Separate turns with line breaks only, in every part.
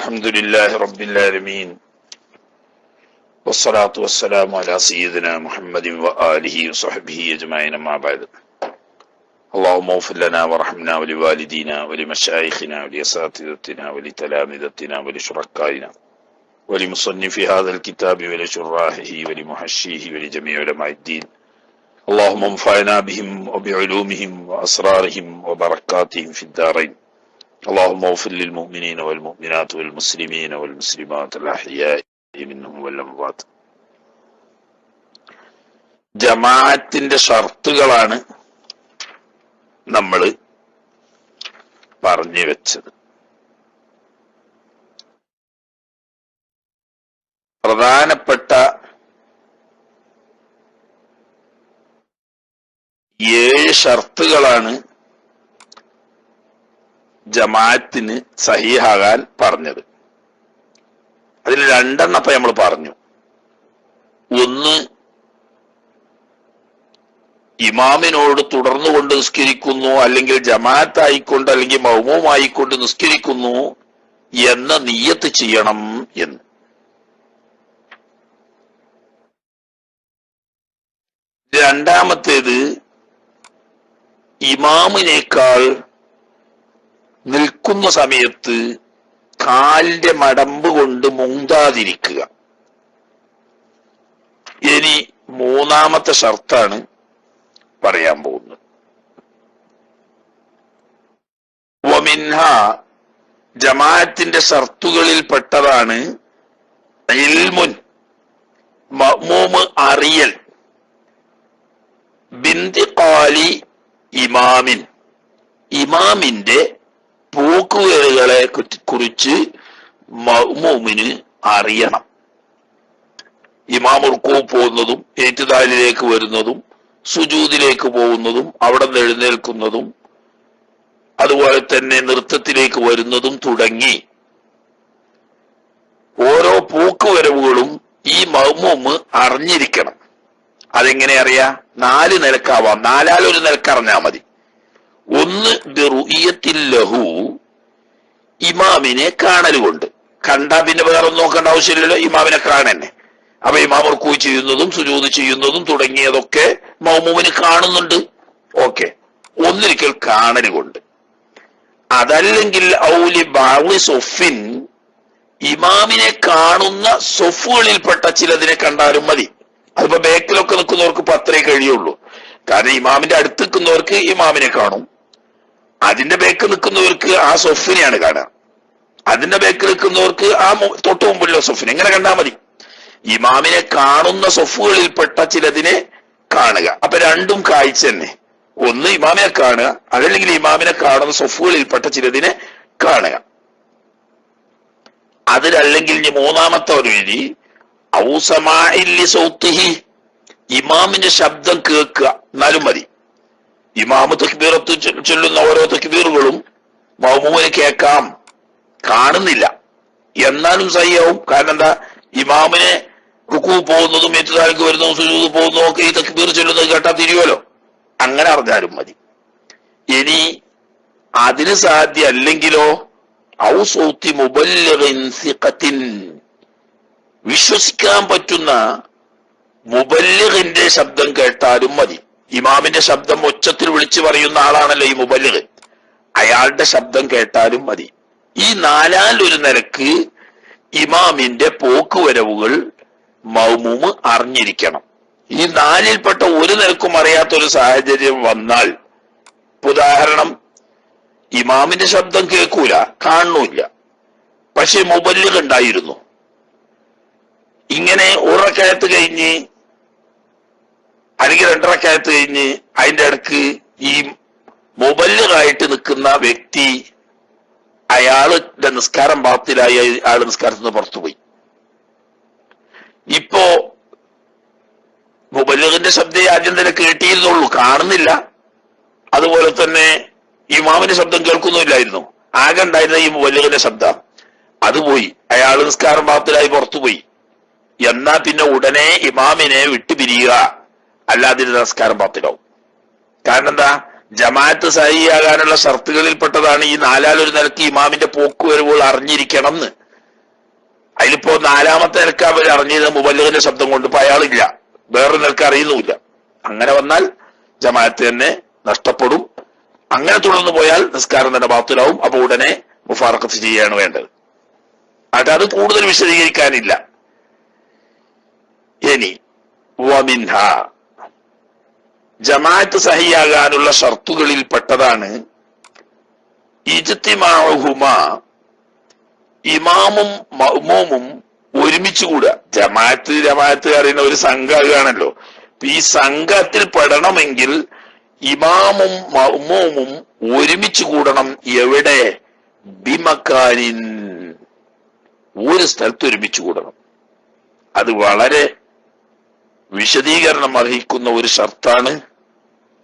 الحمد لله رب العالمين والصلاة والسلام على سيدنا محمد وآله وصحبه أجمعين ما بعد. اللهم اغفر لنا ورحمنا ولوالدينا ولمشايخنا ولأساتذتنا ولتلامذتنا ولشركائنا ولمصنف هذا الكتاب ولشراحه ولمحشيه ولجميع علماء الدين. اللهم انفعنا بهم وبعلومهم وأسرارهم وبركاتهم في الدارين. اللهم اغفر للمؤمنين والمؤمنات والمسلمين والمسلمات الأحياء منهم والأموات. ജമാഅത്തിന്റെ ഷർത്തുകളാണ് നമ്മൾ പറഞ്ഞു വെച്ചത്. പ്രധാനപ്പെട്ട 7 ഷർത്തുകളാണ് ജമാഅത്തിന് സഹീഹാകാൻ പറഞ്ഞത്. അതിൽ 2 ഇപ്പൊ നമ്മൾ പറഞ്ഞു. ഒന്ന്, ഇമാമിനോട് തുടർന്നുകൊണ്ട് നിസ്കരിക്കുന്നു, അല്ലെങ്കിൽ ജമാഅത്ത് ആയിക്കൊണ്ട് അല്ലെങ്കിൽ മഅ്മൂമായിക്കൊണ്ട് നിസ്കരിക്കുന്നു എന്ന നിയ്യത്ത് ചെയ്യണം എന്ന്. രണ്ടാമത്തേത്, ഇമാമിനേക്കാൾ നിൽക്കുന്ന സമയത്ത് കാലിന്റെ മടമ്പ് കൊണ്ട് മുങ്കാതിരിക്കുക. ഇനി 3-ാമത്തെ ഷർത്താണ് പറയാൻ പോകുന്നത്. വമിൻഹ, ജമാഅത്തിന്റെ ഷർത്തുകളിൽ പെട്ടതാണ് ഇൽമുൻ, മഅ്മൂമ് അറിയൽ, ബിന്തിഖാലി ഇമാമിൻ, ഇമാമിന്റെ പോക്കുവരവുകളെ കുറിച്ച് മഅ്മൂമിന് അറിയണം. ഇമാം റുക്കൂ പോകുന്നതും ഇഅ്തിദാലിലേക്ക് വരുന്നതും സുജൂദിലേക്ക് പോകുന്നതും അവിടെ നിന്ന് എഴുന്നേൽക്കുന്നതും അതുപോലെ തന്നെ നൃത്തത്തിലേക്ക് വരുന്നതും തുടങ്ങി ഓരോ പോക്കുവരവുകളും ഈ മഅ്മൂമ് അറിഞ്ഞിരിക്കണം. അതെങ്ങനെ അറിയാ? 4 നിലക്കാവാം. 4-ൽ ഒരു നിലക്ക് അറിഞ്ഞാൽ മതി. ഒന്ന്, ബിറുഇയത്തില്ലഹു, ഇമാമിനെ കാണലുകൊണ്ട്. കണ്ടാ പിന്നെ വേറെ ഒന്നും നോക്കേണ്ട ആവശ്യമില്ലല്ലോ, ഇമാമിനെ കാണന്നെ. അപ്പൊ ഇമാം റുക്കൂ ചെയ്യുന്നതും സുജൂദ് ചെയ്യുന്നതും തുടങ്ങിയതൊക്കെ മഅ്മൂമിന് കാണുന്നുണ്ട്. ഓക്കെ, ഒന്നിരിക്കൽ കാണലുകൊണ്ട്. അതല്ലെങ്കിൽ ഔലി ബാവി സൊഫിൻ, ഇമാമിനെ കാണുന്ന സൊഫുകളിൽപ്പെട്ട ചിലതിനെ കണ്ടാലും മതി. അതിപ്പോ ബേക്കിലൊക്കെ നിൽക്കുന്നവർക്ക് അത്രേ കഴിയുള്ളൂ. കാരണം ഇമാമിന്റെ അടുത്ത് നിൽക്കുന്നവർക്ക് ഇമാമിനെ കാണും, അതിന്റെ ബേക്ക് നിൽക്കുന്നവർക്ക് ആ സൊഫിനെയാണ് കാണുക, അതിന്റെ ബേക്ക് നിൽക്കുന്നവർക്ക് ആ തൊട്ട് മുമ്പിലുള്ള സൊഫിനെ. എങ്ങനെ കണ്ടാൽ മതി. ഇമാമിനെ കാണുന്ന സൊഫുകളിൽപ്പെട്ട ചിലതിനെ കാണുക. അപ്പൊ രണ്ടും കാഴ്ച തന്നെ. ഒന്ന് ഇമാമിനെ കാണുക, അതല്ലെങ്കിൽ ഇമാമിനെ കാണുന്ന സൊഫുകളിൽപ്പെട്ട ചിലതിനെ കാണുക. അതിലല്ലെങ്കിൽ 3-ാമത്തെ ഒരു രീതി, ഔസമാഇല്ലി സൗത്തിഹി, ഇമാമിന്റെ ശബ്ദം കേൾക്കുക, എന്നാലും മതി. ഇമാമ് തക്ബീറത്ത് ചൊല്ലുന്ന ഓരോ തക്ബീറുകളും മഅ്മൂമിന് കേൾക്കാം, കാണുന്നില്ല, എന്നാലും സഹിയാവും. കാരണം എന്താ? ഇമാമിനെ റുക്കൂ പോകുന്നതും ഇഅ്തിദാലിലേക്ക് വരുന്നതും സുജൂദ് പോകുന്നതും ഒക്കെ ഈ തക്ബീർ ചൊല്ലുന്നത് കേട്ടാ തിരിയുമല്ലോ. അങ്ങനെ അറിഞ്ഞാലും മതി. ഇനി അതിന് സാധ്യ അല്ലെങ്കിലോ, ഔ സൗത്തി മുബല്ലിഗിൻ സിഖത്തിൻ, വിശ്വസിക്കാൻ പറ്റുന്ന മുബല്ലിഗിന്റെ ശബ്ദം കേട്ടാലും മതി. ഇമാമിന്റെ ശബ്ദം ഉച്ചത്തിൽ വിളിച്ചു പറയുന്ന ആളാണല്ലോ ഈ മുബല്ലിഗ്, അയാളുടെ ശബ്ദം കേട്ടാലും മതി. ഈ 4-ൽ ഒരു നിലക്ക് ഇമാമിന്റെ പോക്കുവരവുകൾ മഅ്മൂമ് അറിഞ്ഞിരിക്കണം. ഈ 4-ൽപ്പെട്ട ഒരു നിലക്കും അറിയാത്തൊരു സാഹചര്യം വന്നാൽ, ഉദാഹരണം, ഇമാമിന്റെ ശബ്ദം കേൾക്കൂല, കാണുന്നില്ല, പക്ഷെ മുബല്ലിഗ് ഉണ്ടായിരുന്നു. ഇങ്ങനെ 1 റക്അത്ത് കഴിഞ്ഞ് അല്ലെങ്കിൽ 2 റക്അത്ത് കഴിഞ്ഞ് അതിന്റെ ഇടക്ക് ഈ മുബല്ലിഗായിട്ട് നിൽക്കുന്ന വ്യക്തി, അയാളുടെ നിസ്കാരം ബാത്തിലായി, അയാൾ നിസ്കാരത്തിൽ നിന്ന് പുറത്തുപോയി. ഇപ്പോ മുബല്ലിഗിന്റെ ശബ്ദം ആദ്യം തന്നെ കേട്ടിയിരുന്നുള്ളൂ, കാണുന്നില്ല. അതുപോലെ തന്നെ ഇമാമിന്റെ ശബ്ദം കേൾക്കുന്നില്ലായിരുന്നു. ആകെ ഉണ്ടായിരുന്ന ഈ മുബല്ലിഗിന്റെ ശബ്ദം, അത് പോയി, അയാൾ നിസ്കാരം ബാത്തിലായി പുറത്തുപോയി. എന്നാ പിന്നെ ഉടനെ ഇമാമിനെ വിട്ടുപിരിയുക, അല്ലാതെ നമസ്കാരം ബാത്തിലാവും. കാരണം എന്താ? ജമാഅത്ത് സഹിയാകാനുള്ള ഷർത്തുകളിൽപ്പെട്ടതാണ് ഈ 4-ൽ ഒരു നിലക്ക് ഇമാമിന്റെ പോക്കുവരവുകൾ അറിഞ്ഞിരിക്കണം എന്ന്. അതിലിപ്പോ നാലാമത്തെ നിലക്ക് അവർ അറിഞ്ഞത് മുബല്ലിഗിന്റെ ശബ്ദം കൊണ്ട് ഇപ്പൊ അയാളില്ല, വേറൊരു നിലക്ക് അറിയുന്നുമില്ല. അങ്ങനെ വന്നാൽ ജമാഅത്ത് തന്നെ നഷ്ടപ്പെടും. അങ്ങനെ തുടർന്നു പോയാൽ നിസ്കാരം തന്നെ ബാത്തിലാവും. അപ്പൊ ഉടനെ മുഫാറഖത്ത് ചെയ്യാണ് വേണ്ടത്. അത് കൂടുതൽ വിശദീകരിക്കാനില്ല. ഇനി വമിൻഹ, ജമാഅത്ത് സഹിയാകാനുള്ള ഷർത്തുകളിൽ പെട്ടതാണ് ഇജ്തിമാഉഹുമാ, ഇമാമും മഅ്മൂമും ഒരുമിച്ച് കൂടുക. ജമാഅത്ത് അറിയുന്ന ഒരു സംഘമാണല്ലോ. ഈ സംഘത്തിൽ പെടണമെങ്കിൽ ഇമാമും മഅ്മൂമും ഒരുമിച്ച് കൂടണം. എവിടെ? ബിമക്കാനിൻ, ഒരു സ്ഥലത്ത് ഒരുമിച്ച് കൂടണം. അത് വളരെ വിശദീകരണം അർഹിക്കുന്ന ഒരു ഷർത്താണ്.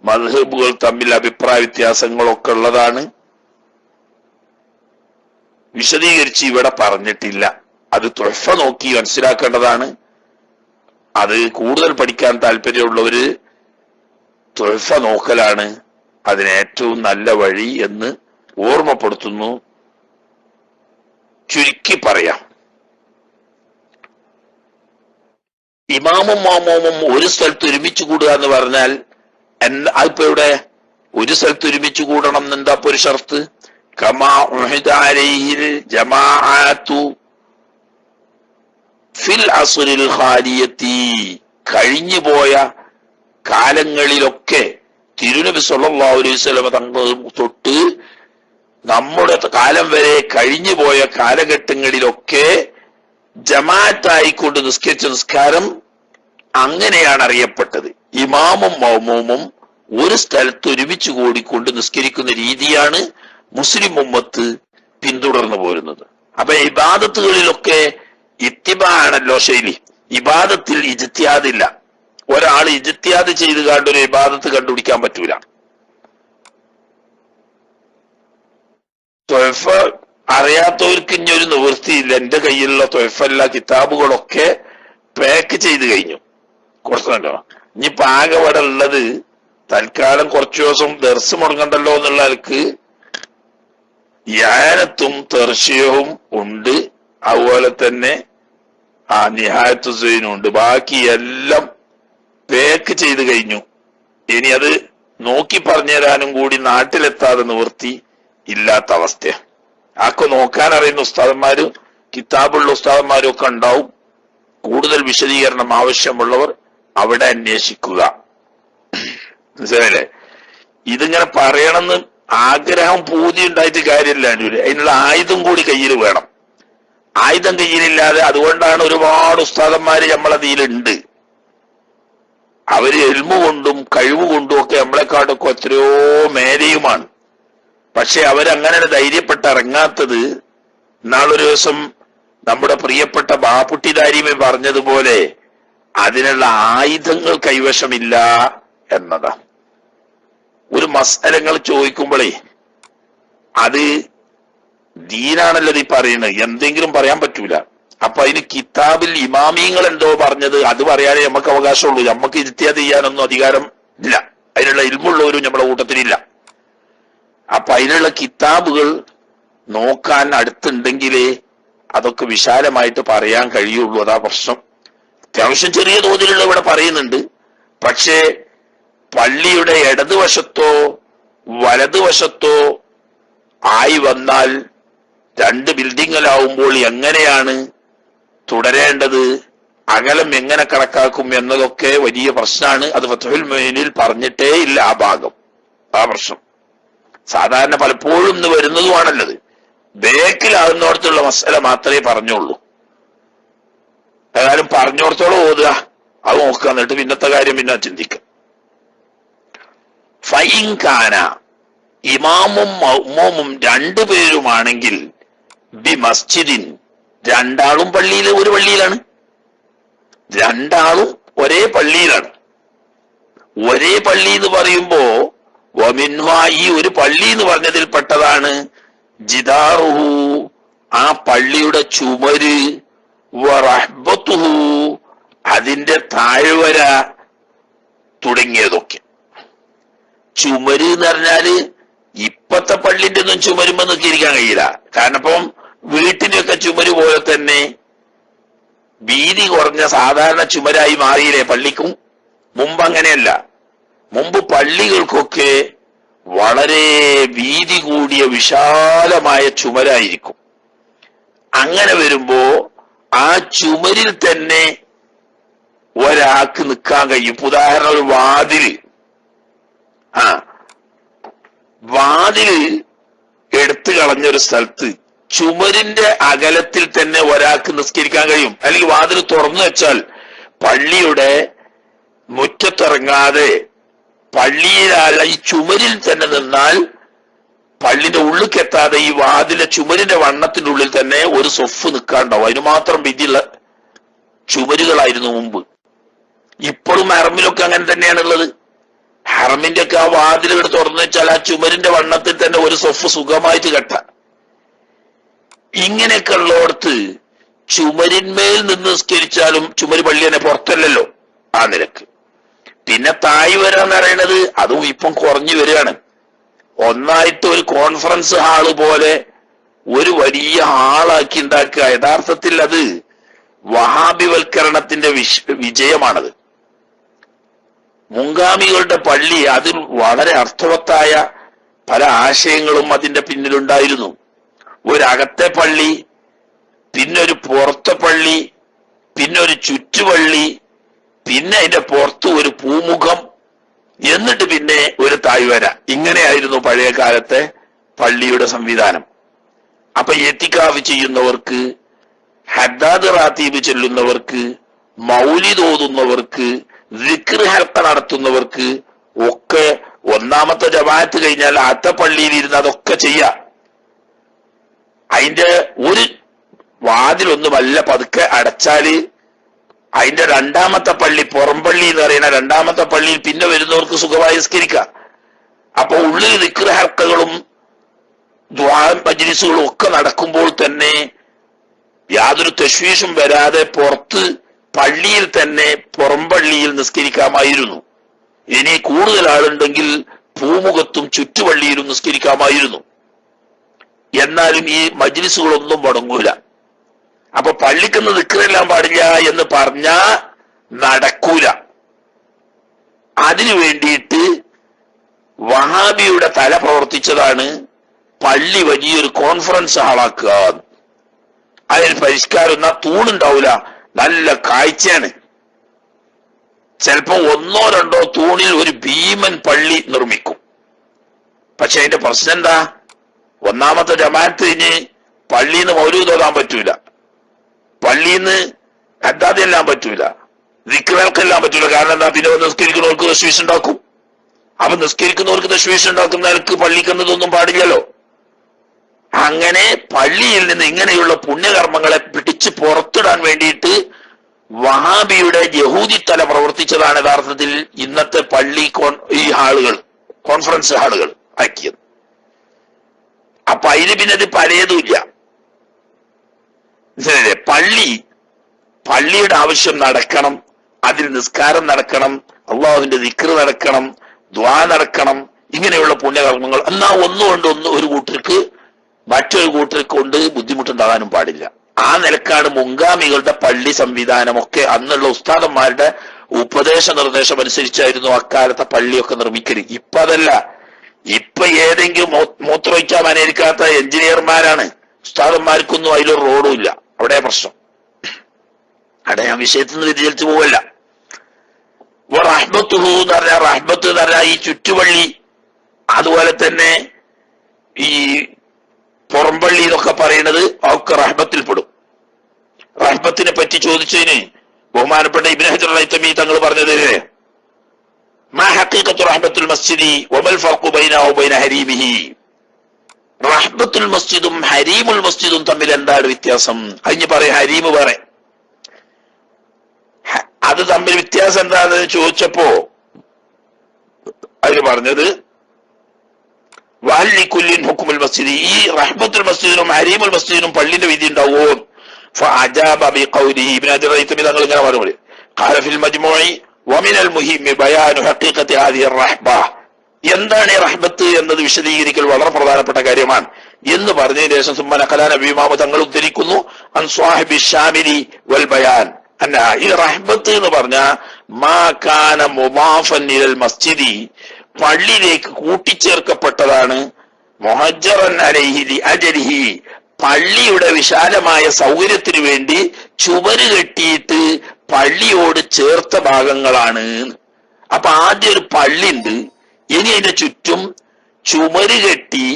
മദ്ഹബുകൾ തമ്മിൽ അഭിപ്രായ വ്യത്യാസങ്ങളൊക്കെ ഉള്ളതാണ്. വിശദീകരിച്ച് ഇവിടെ പറഞ്ഞിട്ടില്ല. അത് തുഹ്ഫ നോക്കി മനസ്സിലാക്കേണ്ടതാണ്. അത് കൂടുതൽ പഠിക്കാൻ താല്പര്യമുള്ളവര് തുഹ്ഫ നോക്കലാണ് അതിന് ഏറ്റവും നല്ല വഴി എന്ന് ഓർമ്മപ്പെടുത്തുന്നു. ചുരുക്കി പറയാം, ഇമാമും മാമൂമും ഒരു സ്ഥലത്ത് ഒരുമിച്ച് കൂടുക എന്ന് പറഞ്ഞാൽ അതിപ്പോ ഇവിടെ ഒരു സ്ഥലത്ത് ഒരുമിച്ച് കൂടണം എന്നെന്താ ഒരു ഷർത്ത്? കമാ ഉഹിദ അലൈഹിൽ ജമാഅത്തു ഫിൽ അസ്റിൽ ഖാലിയത്തി, കഴിഞ്ഞുപോയ കാലങ്ങളിലൊക്കെ തിരുനബി സല്ലല്ലാഹു അലൈഹി വസല്ലം തങ്ങൾ തൊട്ട് നമ്മുടെ കാലം വരെ കഴിഞ്ഞുപോയ കാലഘട്ടങ്ങളിലൊക്കെ ജമാഅത്തായിക്കൊണ്ട് നിസ്കരിച്ച നിസ്കാരം അങ്ങനെയാണ് അറിയപ്പെട്ടത്. ഇമാമും മഅ്മൂമും ഒരു സ്ഥലത്ത് ഒരുമിച്ച് കൂടിക്കൊണ്ട് നിസ്കരിക്കുന്ന രീതിയാണ് മുസ്ലിം ഉമ്മത്ത് പിന്തുടർന്നു പോരുന്നത്. അപ്പൊ ഇബാദത്തുകളിലൊക്കെ ഇത്തിബാണല്ലോ ശൈലി. ഇബാദത്തിൽ ഇജ്തിഹാദില്ല. ഒരാൾ ഇജ്തിഹാദ് ചെയ്ത് കണ്ട് ഒരു ഇബാദത്ത് കണ്ടുപിടിക്കാൻ പറ്റൂല. ത്വയ്ഫ അറിയാത്തവർക്ക് ഇനി ഒരു നിവൃത്തിയില്ല. എന്റെ കയ്യിലുള്ള ത്വയ്ഫല്ല കിതാബുകളൊക്കെ പാക്ക് ചെയ്ത് കഴിഞ്ഞു. കുറച്ചുണ്ടോ ഇനിയിപ്പോ ആകെവിടെ ഉള്ളത് തൽക്കാലം കുറച്ചു ദിവസം ദർസ് മുടങ്ങണ്ടല്ലോ എന്നുള്ള ആൾക്ക് യാനത്തും തെർഷ്യവും ഉണ്ട്. അതുപോലെ തന്നെ നിഹായത്തു സൈനും ഉണ്ട്. ബാക്കി എല്ലാം പാക്ക് ചെയ്ത് കഴിഞ്ഞു. ഇനി അത് നോക്കി പറഞ്ഞു തരാനും കൂടി നാട്ടിലെത്താതെ നിവൃത്തി ഇല്ലാത്ത അവസ്ഥ. ആക്കെ നോക്കാൻ അറിയുന്ന ഉസ്താദന്മാരും കിതാബുള്ള ഉസ്താദന്മാരും ഒക്കെ ഉണ്ടാവും. കൂടുതൽ വിശദീകരണം ആവശ്യമുള്ളവർ അവിടെ അന്വേഷിക്കുക. മനസ്സിലായില്ലേ? ഇതിങ്ങനെ പറയണമെന്ന് ആഗ്രഹം പൂതി ഉണ്ടായിട്ട് കാര്യമില്ല. അതിനുള്ള ആയുധം കൂടി കയ്യിൽ വേണം. ആയുധം കയ്യിലില്ലാതെ, അതുകൊണ്ടാണ് ഒരുപാട് ഉസ്താദന്മാര് നമ്മളതിലുണ്ട്. അവര് എൽമു കൊണ്ടും കഴിവുകൊണ്ടും ഒക്കെ നമ്മളെക്കാട്ടൊക്കെ എത്രയോ മേലെയുമാണ്. പക്ഷെ അവരങ്ങനെ ധൈര്യപ്പെട്ട് ഇറങ്ങാത്തത് നാളൊരു ദിവസം നമ്മുടെ പ്രിയപ്പെട്ട ബാപ്പുട്ടി ദാരിമെ പറഞ്ഞതുപോലെ അതിനുള്ള ആയുധങ്ങൾ കൈവശമില്ല എന്നതാ. ഒരു മസലങ്ങൾ ചോദിക്കുമ്പോഴേ അത് ദീനാണല്ലോ ഈ പറയുന്നത്, എന്തെങ്കിലും പറയാൻ പറ്റൂല. അപ്പൊ അതിന് കിതാബിൽ ഇമാമിയങ്ങൾ എന്തോ പറഞ്ഞത് അത് പറയാനേ നമുക്ക് അവകാശമുള്ളൂ. നമുക്ക് ഇജ്തിഹാദ് ചെയ്യാനൊന്നും അധികാരം ഇല്ല. അതിനുള്ള ഇൽമുള്ളവരും നമ്മുടെ കൂട്ടത്തിലില്ല. അപ്പൊ അതിനുള്ള കിതാബുകൾ നോക്കാൻ അടുത്തുണ്ടെങ്കിലേ അതൊക്കെ വിശാലമായിട്ട് പറയാൻ കഴിയുള്ളൂ. അതാ പ്രശ്നം. അത്യാവശ്യം ചെറിയ തോതിലുള്ള ഇവിടെ പറയുന്നുണ്ട്. പക്ഷേ പള്ളിയുടെ ഇടതുവശത്തോ വലതുവശത്തോ ആയി വന്നാൽ രണ്ട് ബിൽഡിങ്ങിലാവുമ്പോൾ എങ്ങനെയാണ് തുടരേണ്ടത്, അകലം എങ്ങനെ കണക്കാക്കും എന്നതൊക്കെ വലിയ പ്രശ്നമാണ്. അത് ഫത്ഹുൽ മുഈനിൽ പറഞ്ഞിട്ടേ ഇല്ല ആ ഭാഗം. ആ പ്രശ്നം സാധാരണ പലപ്പോഴും ഇന്ന് വരുന്നതുമാണല്ലത്. ബേക്കിലാകുന്നിടത്തുള്ള മസല മാത്രമേ പറഞ്ഞുള്ളൂ. ഏതായാലും പറഞ്ഞോടത്തോളം ഓതുക, അത് നോക്കുക, എന്നിട്ട് പിന്നത്തെ കാര്യം പിന്നെ ചിന്തിക്കുക. ഫൈൻകാന, ഇമാമും മഅ്മൂമും രണ്ടുപേരുമാണെങ്കിൽ ബി മസ്ജിദിൻ, രണ്ടാളും പള്ളിയിൽ ഒരു പള്ളിയിലാണ്, രണ്ടാളും ഒരേ പള്ളിയിലാണ്. ഒരേ പള്ളി എന്ന് പറയുമ്പോ വമിൻഹ, ഈ ഒരു പള്ളി എന്ന് പറഞ്ഞതിൽ പെട്ടതാണ് ജിദാറുഹു, ആ പള്ളിയുടെ ചുമര്, വറഹ്ബത്തുഹു, അതിന്റെ താഴ്വര തുടങ്ങിയതൊക്കെ. ചുമര് എന്ന് പറഞ്ഞാല് ഇപ്പത്തെ പള്ളിന്റെ ഒന്നും ചുമരുമ്പോ നോക്കിയിരിക്കാൻ കഴിയില്ല. കാരണം ഇപ്പം വീട്ടിന്റെയൊക്കെ ചുമര് പോലെ തന്നെ വീതി കുറഞ്ഞ സാധാരണ ചുമരായി മാറിയില്ലേ പള്ളിക്കും? മുമ്പ് അങ്ങനെയല്ല. മുമ്പ് പള്ളികൾക്കൊക്കെ വളരെ വീതി കൂടിയ വിശാലമായ ചുമരായിരിക്കും. അങ്ങനെ വരുമ്പോ ആ ചുമരിൽ തന്നെ ഒരാൾക്ക് നിൽക്കാൻ കഴിയും. ഉദാഹരണം, ഒരു വാതില് എടുത്തു കളഞ്ഞൊരു സ്ഥലത്ത് ചുമരിന്റെ അകലത്തിൽ തന്നെ ഒരാൾക്ക് നിസ്കരിക്കാൻ കഴിയും. അല്ലെങ്കിൽ വാതിൽ തുറന്നു വെച്ചാൽ പള്ളിയുടെ മുറ്റത്തിറങ്ങാതെ പള്ളിയിലല്ല ഈ ചുമരിൽ തന്നെ നിന്നാൽ പള്ളിന്റെ ഉള്ളിലെത്താതെ ഈ വാതിലെ ചുമരിന്റെ വണ്ണത്തിന്റെ ഉള്ളിൽ തന്നെ ഒരു സൊഫ് നിൽക്കാണ്ടാവും. അതിന് മാത്രം വിധിയുള്ള ചുമരുകളായിരുന്നു മുമ്പ്. ഇപ്പോഴും ഹറമിലൊക്കെ അങ്ങനെ തന്നെയാണുള്ളത്. ഹറമിന്റെ ഒക്കെ ആ വാതിലുകൾ തുറന്നു വെച്ചാൽ ആ ചുമരിന്റെ വണ്ണത്തിൽ തന്നെ ഒരു സൊഫ് സുഖമായിട്ട് കെട്ടാം. ഇങ്ങനെയൊക്കെ ഉള്ളോടത്ത് ചുമരിന്മേൽ നിന്ന് നിസ്കരിച്ചാലും ചുമര് പള്ളി തന്നെ പുറത്തല്ലല്ലോ ആ നിരക്ക്. പിന്നെ താഴ് വരാന്ന് പറയുന്നത് അതും ഇപ്പം കുറഞ്ഞു വരികയാണ്. ഒന്നായിട്ട് ഒരു കോൺഫറൻസ് ഹാള് പോലെ ഒരു വലിയ ഹാളാക്കി ഉണ്ടാക്കുക. യഥാർത്ഥത്തിൽ അത് വഹാബിവൽക്കരണത്തിന്റെ വിജയമാണത്. മുൻഗാമികളുടെ പള്ളി അതിൽ വളരെ അർത്ഥവത്തായ പല ആശയങ്ങളും അതിന്റെ പിന്നിലുണ്ടായിരുന്നു. ഒരകത്തെ പള്ളി, പിന്നെ ഒരു പുറത്തെ പള്ളി, പിന്നെ ഒരു ചുറ്റുപള്ളി, പിന്നെ അതിന്റെ പുറത്ത് ഒരു പൂമുഖം, എന്നിട്ട് പിന്നെ ഒരു താഴ്വര. ഇങ്ങനെയായിരുന്നു പഴയ കാലത്തെ പള്ളിയുടെ സംവിധാനം. അപ്പൊ എത്തിക്കാഫ് ചെയ്യുന്നവർക്ക്, ഹദ്ദാദ് റാത്തീബ് ചെല്ലുന്നവർക്ക്, മൗലിദ് ഓതുന്നവർക്ക്, ദിക്ർ ഹൽഖ നടത്തുന്നവർക്ക് ഒക്കെ ഒന്നാമത്തെ ജമാഅത്ത് കഴിഞ്ഞാൽ ആദ്യത്തെ പള്ളിയിൽ ഇരുന്ന് അതൊക്കെ ചെയ്യാം. അതിന്റെ ഒരു വാതിലൊന്ന് വല്ല പതുക്കെ അടച്ചാല് അതിന്റെ രണ്ടാമത്തെ പള്ളി, പുറംപള്ളി എന്ന് പറയുന്ന രണ്ടാമത്തെ പള്ളിയിൽ പിന്നെ വരുന്നവർക്ക് സുഖമായി നിസ്കരിക്കാം. അപ്പൊ ഉള്ളിൽ ദിക്ർ ഹൽഖകളും ദുആ മജ്ലിസുകളും ഒക്കെ നടക്കുമ്പോൾ തന്നെ യാതൊരു തശ്വീഷും വരാതെ പുറത്ത് പള്ളിയിൽ തന്നെ പുറംപള്ളിയിൽ നിസ്കരിക്കാമായിരുന്നു. ഇനി കൂടുതൽ ആളുണ്ടെങ്കിൽ പൂമുഖത്തും ചുറ്റുപള്ളിയിലും നിസ്കരിക്കാമായിരുന്നു. എന്നാലും ഈ മജ്ലിസുകളൊന്നും മുടങ്ങൂല. അപ്പൊ പള്ളിക്കെന്ന് ദിക്റെല്ലാം പാടില്ല എന്ന് പറഞ്ഞാ നടക്കൂല. അതിനു വേണ്ടിയിട്ട് വഹാബിയുടെ തല പ്രവർത്തിച്ചതാണ് പള്ളി വലിയൊരു കോൺഫറൻസ് ഹാളാക്കുക. അതിൽ പരിഷ്കാരം എന്നാ തൂണുണ്ടാവൂല, നല്ല കാഴ്ചയാണ്. ചിലപ്പോ ഒന്നോ രണ്ടോ തൂണിൽ ഒരു ഭീമൻ പള്ളി നിർമ്മിക്കും. പക്ഷെ അതിന്റെ പ്രശ്നം എന്താ? ഒന്നാമത്തെ ജമാഅത്തിന് പള്ളിന്ന് മൗലൂദ് ഓതാൻ പറ്റൂല, പള്ളിന്ന് ഹദ്ദാദ് എല്ലാം പറ്റൂല, ദിക്റുകൾക്കെല്ലാം പറ്റൂല. കാരണം എന്താ? പിന്നെ നിസ്കരിക്കുന്നവർക്ക് തശ്വീഷ് ഉണ്ടാക്കും. അപ്പൊ നിസ്കരിക്കുന്നവർക്ക് തശ്വീഷ് ഉണ്ടാക്കുന്നവർക്ക് പള്ളിക്കുന്നതൊന്നും പാടില്ലല്ലോ. അങ്ങനെ പള്ളിയിൽ നിന്ന് ഇങ്ങനെയുള്ള പുണ്യകർമ്മങ്ങളെ പിടിച്ച് പുറത്തിടാൻ വേണ്ടിയിട്ട് വഹാബിയുടെ യഹൂദി തല പ്രവർത്തിച്ചതാണ് യഥാർത്ഥത്തിൽ ഇന്നത്തെ പള്ളി ഈ ഹാളുകൾ, കോൺഫറൻസ് ഹാളുകൾ ആക്കിയത്. അപ്പൊ അതിന് പിന്നെ അത് പഴയതുമില്ല. പള്ളിയുടെ ആവശ്യം നടക്കണം, അതിൽ നിസ്കാരം നടക്കണം, അള്ളാഹുവിന്റെ ദിക്ർ നടക്കണം, ദ്വാ നടക്കണം, ഇങ്ങനെയുള്ള പുണ്യകർമ്മങ്ങൾ. എന്നാ ഒന്നുകൊണ്ട് ഒരു കൂട്ടർക്ക് മറ്റൊരു കൂട്ടർക്ക് കൊണ്ട് ബുദ്ധിമുട്ടുണ്ടാകാനും പാടില്ല. ആ നിലക്കാണ് മുൻഗാമികളുടെ പള്ളി സംവിധാനമൊക്കെ അന്നുള്ള ഉസ്താദന്മാരുടെ ഉപദേശ നിർദ്ദേശം അനുസരിച്ചായിരുന്നു അക്കാലത്തെ പള്ളിയൊക്കെ നിർമ്മിക്കല്. ഇപ്പൊ അതല്ല. ഇപ്പൊ ഏതെങ്കിലും മൂത്രമൊഴിക്കാൻ അനുവദിക്കാത്ത എഞ്ചിനീയർമാരാണ്. ഉസ്താദന്മാർക്കൊന്നും അതിലൊരു റോഡും ഇല്ല. അവിടെ പ്രശ്നം. അവിടെ ഞാൻ വിഷയത്തിൽ നിന്ന് വ്യതിചലിച്ചു പോവല്ല. റഹ്മത്തുഹു എന്ന് പറഞ്ഞാൽ, റഹ്മത്ത് എന്ന് പറഞ്ഞാൽ ഈ ചുറ്റുപള്ളി, അതുപോലെ തന്നെ ഈ പുറംപള്ളി എന്നൊക്കെ പറയുന്നത് ഒക്കെ റഹ്മത്തിൽപ്പെടും. റഹ്മത്തിനെ പറ്റി ചോദിച്ചതിന് ബഹുമാനപ്പെട്ട ഇബ്നു ഹജർ അൽ-ഹൈതമി തങ്ങൾ പറഞ്ഞത്, മാ ഹഖീഖത്തു റഹ്മത്തുൽ മസ്ജിദി വമൽ ഫർഖു ബൈനഹു വബൈന ഹരീമിഹി. റഹ്മത്തുൽ മസ്ജിദും ഹരീമുൽ മസ്ജിദും തമ്മിൽ എന്താണ് വ്യത്യാസം? അതിന് പറയാം, ഹരീമ് പറയാം. അത് തമ്മിൽ വ്യത്യാസം എന്താണെന്ന് ചോദിച്ചപ്പോ അതിന് പറഞ്ഞത്, വഹല്ലിക്കുല്ലിൻ ഹുക്മുൽ മസ്ജിദി, ഈ റഹ്മത്തുൽ മസ്ജിദിനും ഹരീമുൽ മസ്ജിദിനും പള്ളിന്റെ വിധി ഉണ്ടാവുമോ? ഫഅജാബ ബിഖൗലിഹി. ഇബ്നു ഹജർ അൽ-ഹൈതമി തങ്ങൾ ഇങ്ങനെ പറഞ്ഞു, ഖാല ഫിൽ മജ്മുഇ വമിനൽ മുഹിമ്മി ബയാനു ഹഖീഖത്തി ഹാദിഹി റഹ്ബ. എന്താണ് ഈ റഹ്മത്ത് എന്നത് വിശദീകരിക്കൽ വളരെ പ്രധാനപ്പെട്ട കാര്യമാണ് എന്ന് പറഞ്ഞതിന് ശേഷം സുമ്മ നഖല നബി ഇമാം തങ്ങൾ ഉദ്ധരിക്കുന്നു, അൻ സ്വാഹിബി ഷാമിലി വൽ ബയാൻ അന്ന ഈ റഹ്ബത്ത് എന്ന് പറഞ്ഞ മാ കാന മുദാഫൻ ഇലൽ മസ്ജിദി പള്ളിയിലേക്ക് കൂട്ടിച്ചേർക്കപ്പെട്ടതാണ് മുഹജ്ജറൻ അലൈഹി ലി അജലിഹി പള്ളിയുടെ വിശാലമായ സൗകര്യത്തിന് വേണ്ടി ചുവര് കെട്ടിയിട്ട് പള്ളിയോട് ചേർത്ത ഭാഗങ്ങളാണ്. അപ്പൊ ആദ്യം ഒരു പള്ളി ഉണ്ട്, ഇനി അതിന്റെ ചുറ്റും ചുമര് കെട്ടി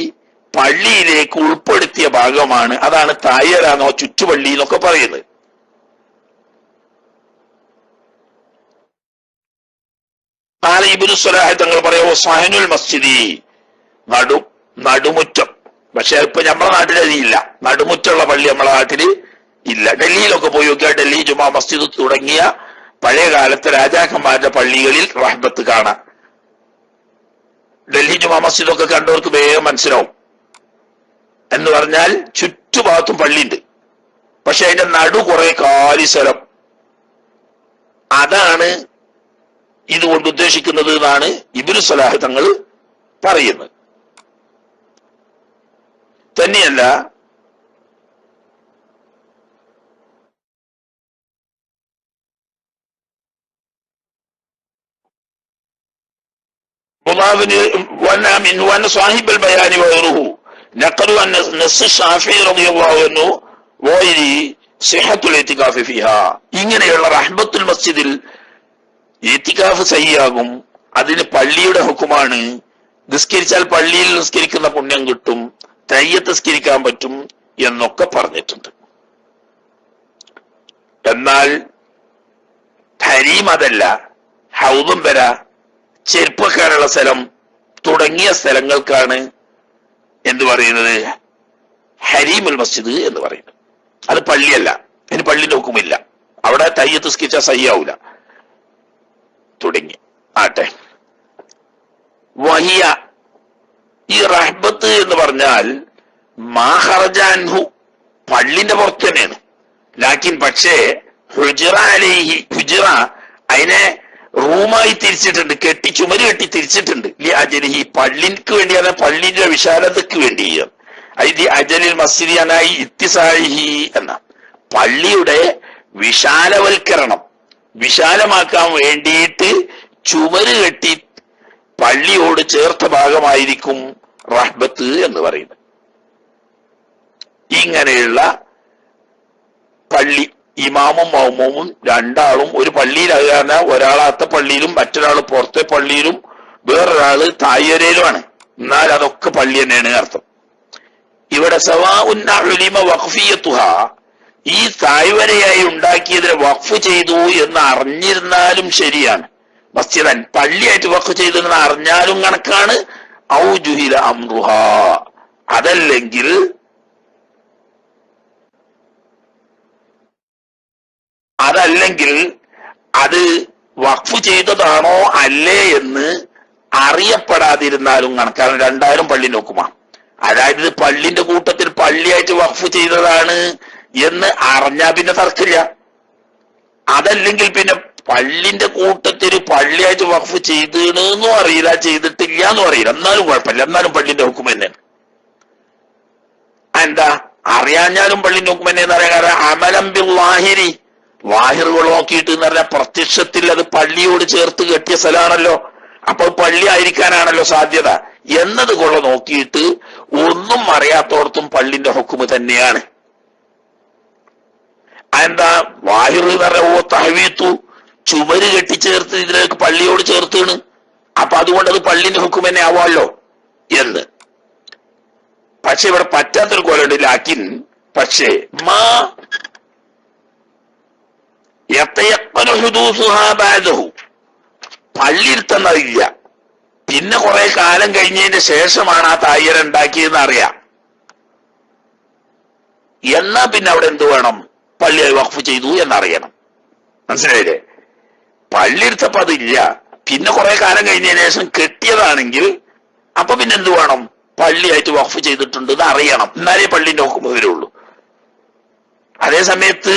പള്ളിയിലേക്ക് ഉൾപ്പെടുത്തിയ ഭാഗമാണ്. അതാണ് തായരാന്നോ ചുറ്റുപള്ളി എന്നൊക്കെ പറയുന്നത്. നാളെ ഇബ്നു സ്വലാഹ് തങ്ങൾ പറയുമോ സഹനുൽ മസ്ജിദി നടുമുറ്റം. പക്ഷെ ഇപ്പൊ നമ്മളെ നാട്ടിലതില്ല, നടുമുറ്റുള്ള പള്ളി നമ്മളെ നാട്ടില് ഇല്ല. ഡൽഹിയിലൊക്കെ പോയി നോക്കിയാൽ ഡൽഹി ജുമാ മസ്ജിദ് തുടങ്ങിയ പഴയ കാലത്തെ രാജാക്കന്മാരുടെ പള്ളികളിൽ റഹ്ബത്ത് കാണാം. ഡൽഹി ജുമാ മസ്ജിദൊക്കെ കണ്ടവർക്ക് വേഗം മനസ്സിലാവും. എന്ന് പറഞ്ഞാൽ ചുറ്റുഭാഗത്തും പള്ളിയുണ്ട്, പക്ഷെ അതിന്റെ നടു കുറെ കാലി സ്ഥലം. അതാണ് ഇതുകൊണ്ട് ഉദ്ദേശിക്കുന്നത് എന്നാണ് ഇബ്നു സ്വലാഹ് തങ്ങൾ പറയുന്നത്. തന്നെയല്ല സാഹിബ് ബയാനി വഗൈറുഹു നഖലു അൻ നസ് ശാഫിഈ റളിയല്ലാഹു അൻഹു വഗൈരി സിഹത്തുൽ ഇത്തികാഫ് ഫിഹാ. ഇങ്ങനെയുള്ള റഹ്ബത്തുൽ മസ്ജിദിൽ ഇത്തികാഫ് സഹിയാകും, അതിന് പള്ളിയുടെ ഹുക്കുമാണ്. നിസ്കരിച്ചാൽ പള്ളിയിൽ നിസ്കരിക്കുന്ന പുണ്യം കിട്ടും, തയ്യത്ത് നിസ്കരിക്കാൻ പറ്റും എന്നൊക്കെ പറഞ്ഞിട്ടുണ്ട്. എന്നാൽ ഹരീം അതല്ല. ഹൗദും വര, ചെരുപ്പക്കാനുള്ള സ്ഥലം തുടങ്ങിയ സ്ഥലങ്ങൾക്കാണ് എന്ത് പറയുന്നത് ഹരീമുൽ മസ്ജിദ് എന്ന് പറയുന്നത്. അത് പള്ളിയല്ല, അതിന് പള്ളിന്റെ ഹുക്കുമില്ല. അവിടെ തയ്യത്ത് നിസ്കരിച്ചാൽ സഹിയാവൂല തുടങ്ങി ആട്ടെ. വഹിയ ഈ റഹ്ബത്ത് എന്ന് പറഞ്ഞാൽ മാഹറജാൻഹു പള്ളിന്റെ പുറത്ത് തന്നെയാണ്. ലാക്കിൻ പക്ഷേ ഹുജ്റ അലൈഹി ഹുജ്റ അതിനെ റൂമായി തിരിച്ചിട്ടുണ്ട്, ചുമര് കെട്ടി തിരിച്ചിട്ടുണ്ട്. ലി അജലിഹി പള്ളിക്ക് വേണ്ടിയാണ്, പള്ളിന്റെ വിശാലതയ്ക്ക് വേണ്ടിയാണ്. ഇത് അജലിൽ മസ്ജിദിയാനായി ഇത്തിസാഹി എന്ന പള്ളിയുടെ വിശാലവൽക്കരണം വിശാലമാക്കാൻ വേണ്ടിയിട്ട് ചുമര് കെട്ടി പള്ളിയോട് ചേർത്ത ഭാഗമായിരിക്കും റഹ്ബത്ത് എന്ന് പറയുന്നത്. ഇങ്ങനെയുള്ള പള്ളി ഇമാമും മൗമൂമും രണ്ടാളും ഒരു പള്ളിയിലാകാൻ ഒരാളാത്ത പള്ളിയിലും മറ്റൊരാൾ പുറത്തെ പള്ളിയിലും വേറൊരാള് തായ്വരയിലുമാണ്. എന്നാൽ അതൊക്കെ പള്ളി തന്നെയാണ് അർത്ഥം. ഇവിടെ സവാഉന്ന വഖഫിയത്തുഹ ഈ തായ്വരയായി ഉണ്ടാക്കിയതിനെ വഖഫ് ചെയ്തു എന്ന് അറിഞ്ഞിരുന്നാലും ശരിയാണ്. മസ്ജിദൻ പള്ളിയായിട്ട് വഖഫ് ചെയ്തെന്ന് അറിഞ്ഞാലും കണക്കാണ്. ഔ ജുഹില അംറുഹ അതല്ലെങ്കിൽ അത് വഖഫ് ചെയ്തതാണോ അല്ലേ എന്ന് അറിയപ്പെടാതിരുന്നാലും കണക്കാണ്. രണ്ടായിരം പള്ളി നോക്കുമാ. അതായത് പള്ളിന്റെ കൂട്ടത്തിൽ പള്ളിയായിട്ട് വഖഫ് ചെയ്തതാണ് എന്ന് അറിഞ്ഞാ പിന്നെ തർക്കില്ല. അതല്ലെങ്കിൽ പിന്നെ പള്ളിന്റെ കൂട്ടത്തിൽ പള്ളിയായിട്ട് വഖഫ് ചെയ്തെന്നും അറിയില്ല, ചെയ്തിട്ടില്ല എന്നും അറിയില്ല, എന്നാലും കുഴപ്പമില്ല, എന്നാലും പള്ളിന്റെ ഹുക്കും തന്നെയാണ്. എന്താ അറിയാഞ്ഞാലും പള്ളിന്റെ ഹുക്കും തന്നെ എന്ന് പറയാൻ കാരണം അമലം ബിൽ വാഹിരി വാഹിറുകൾ നോക്കിയിട്ട് എന്ന് പറഞ്ഞാൽ പ്രത്യക്ഷത്തിൽ അത് പള്ളിയോട് ചേർത്ത് കെട്ടിയ സ്ഥലമാണല്ലോ, അപ്പൊ പള്ളി ആയിരിക്കാനാണല്ലോ സാധ്യത എന്നത് കൊള്ള നോക്കിയിട്ട് ഒന്നും അറിയാത്തോടത്തും പള്ളിന്റെ ഹുക്കുമ് തന്നെയാണ്. എന്താ വാഹിർ എന്ന് പറഞ്ഞ ഓ തഹവീത്തു ചുമര് കെട്ടിച്ചേർത്ത് ഇതിലേക്ക് പള്ളിയോട് ചേർത്താണ്, അപ്പൊ അതുകൊണ്ട് അത് പള്ളിന്റെ ഹുക്കും തന്നെ ആവാമല്ലോ എന്ന്. പക്ഷെ ഇവിടെ പറ്റാത്തൊരു കോലുണ്ട്. ലാക്കിൻ പക്ഷേ മാ പള്ളിയിരുത്തുന്നതില്ല, പിന്നെ കുറെ കാലം കഴിഞ്ഞതിന്റെ ശേഷമാണ് ആ തായ്യര ഉണ്ടാക്കിയതെന്ന് അറിയാം. എന്നാ പിന്നെ അവിടെ എന്ത് വേണം? പള്ളിയായി വഖഫ് ചെയ്തു എന്നറിയണം. മനസ്സിലായില്ലേ? പള്ളിയെടുത്തപ്പോ അതില്ല, പിന്നെ കുറെ കാലം കഴിഞ്ഞതിന് ശേഷം കെട്ടിയതാണെങ്കിൽ അപ്പൊ പിന്നെ എന്ത് വേണം? പള്ളിയായിട്ട് വഖഫ് ചെയ്തിട്ടുണ്ട് എന്ന് അറിയണം, എന്നാലേ പള്ളിന്റെ ഹുക്കം വരുള്ളൂ. അതേ സമയത്ത്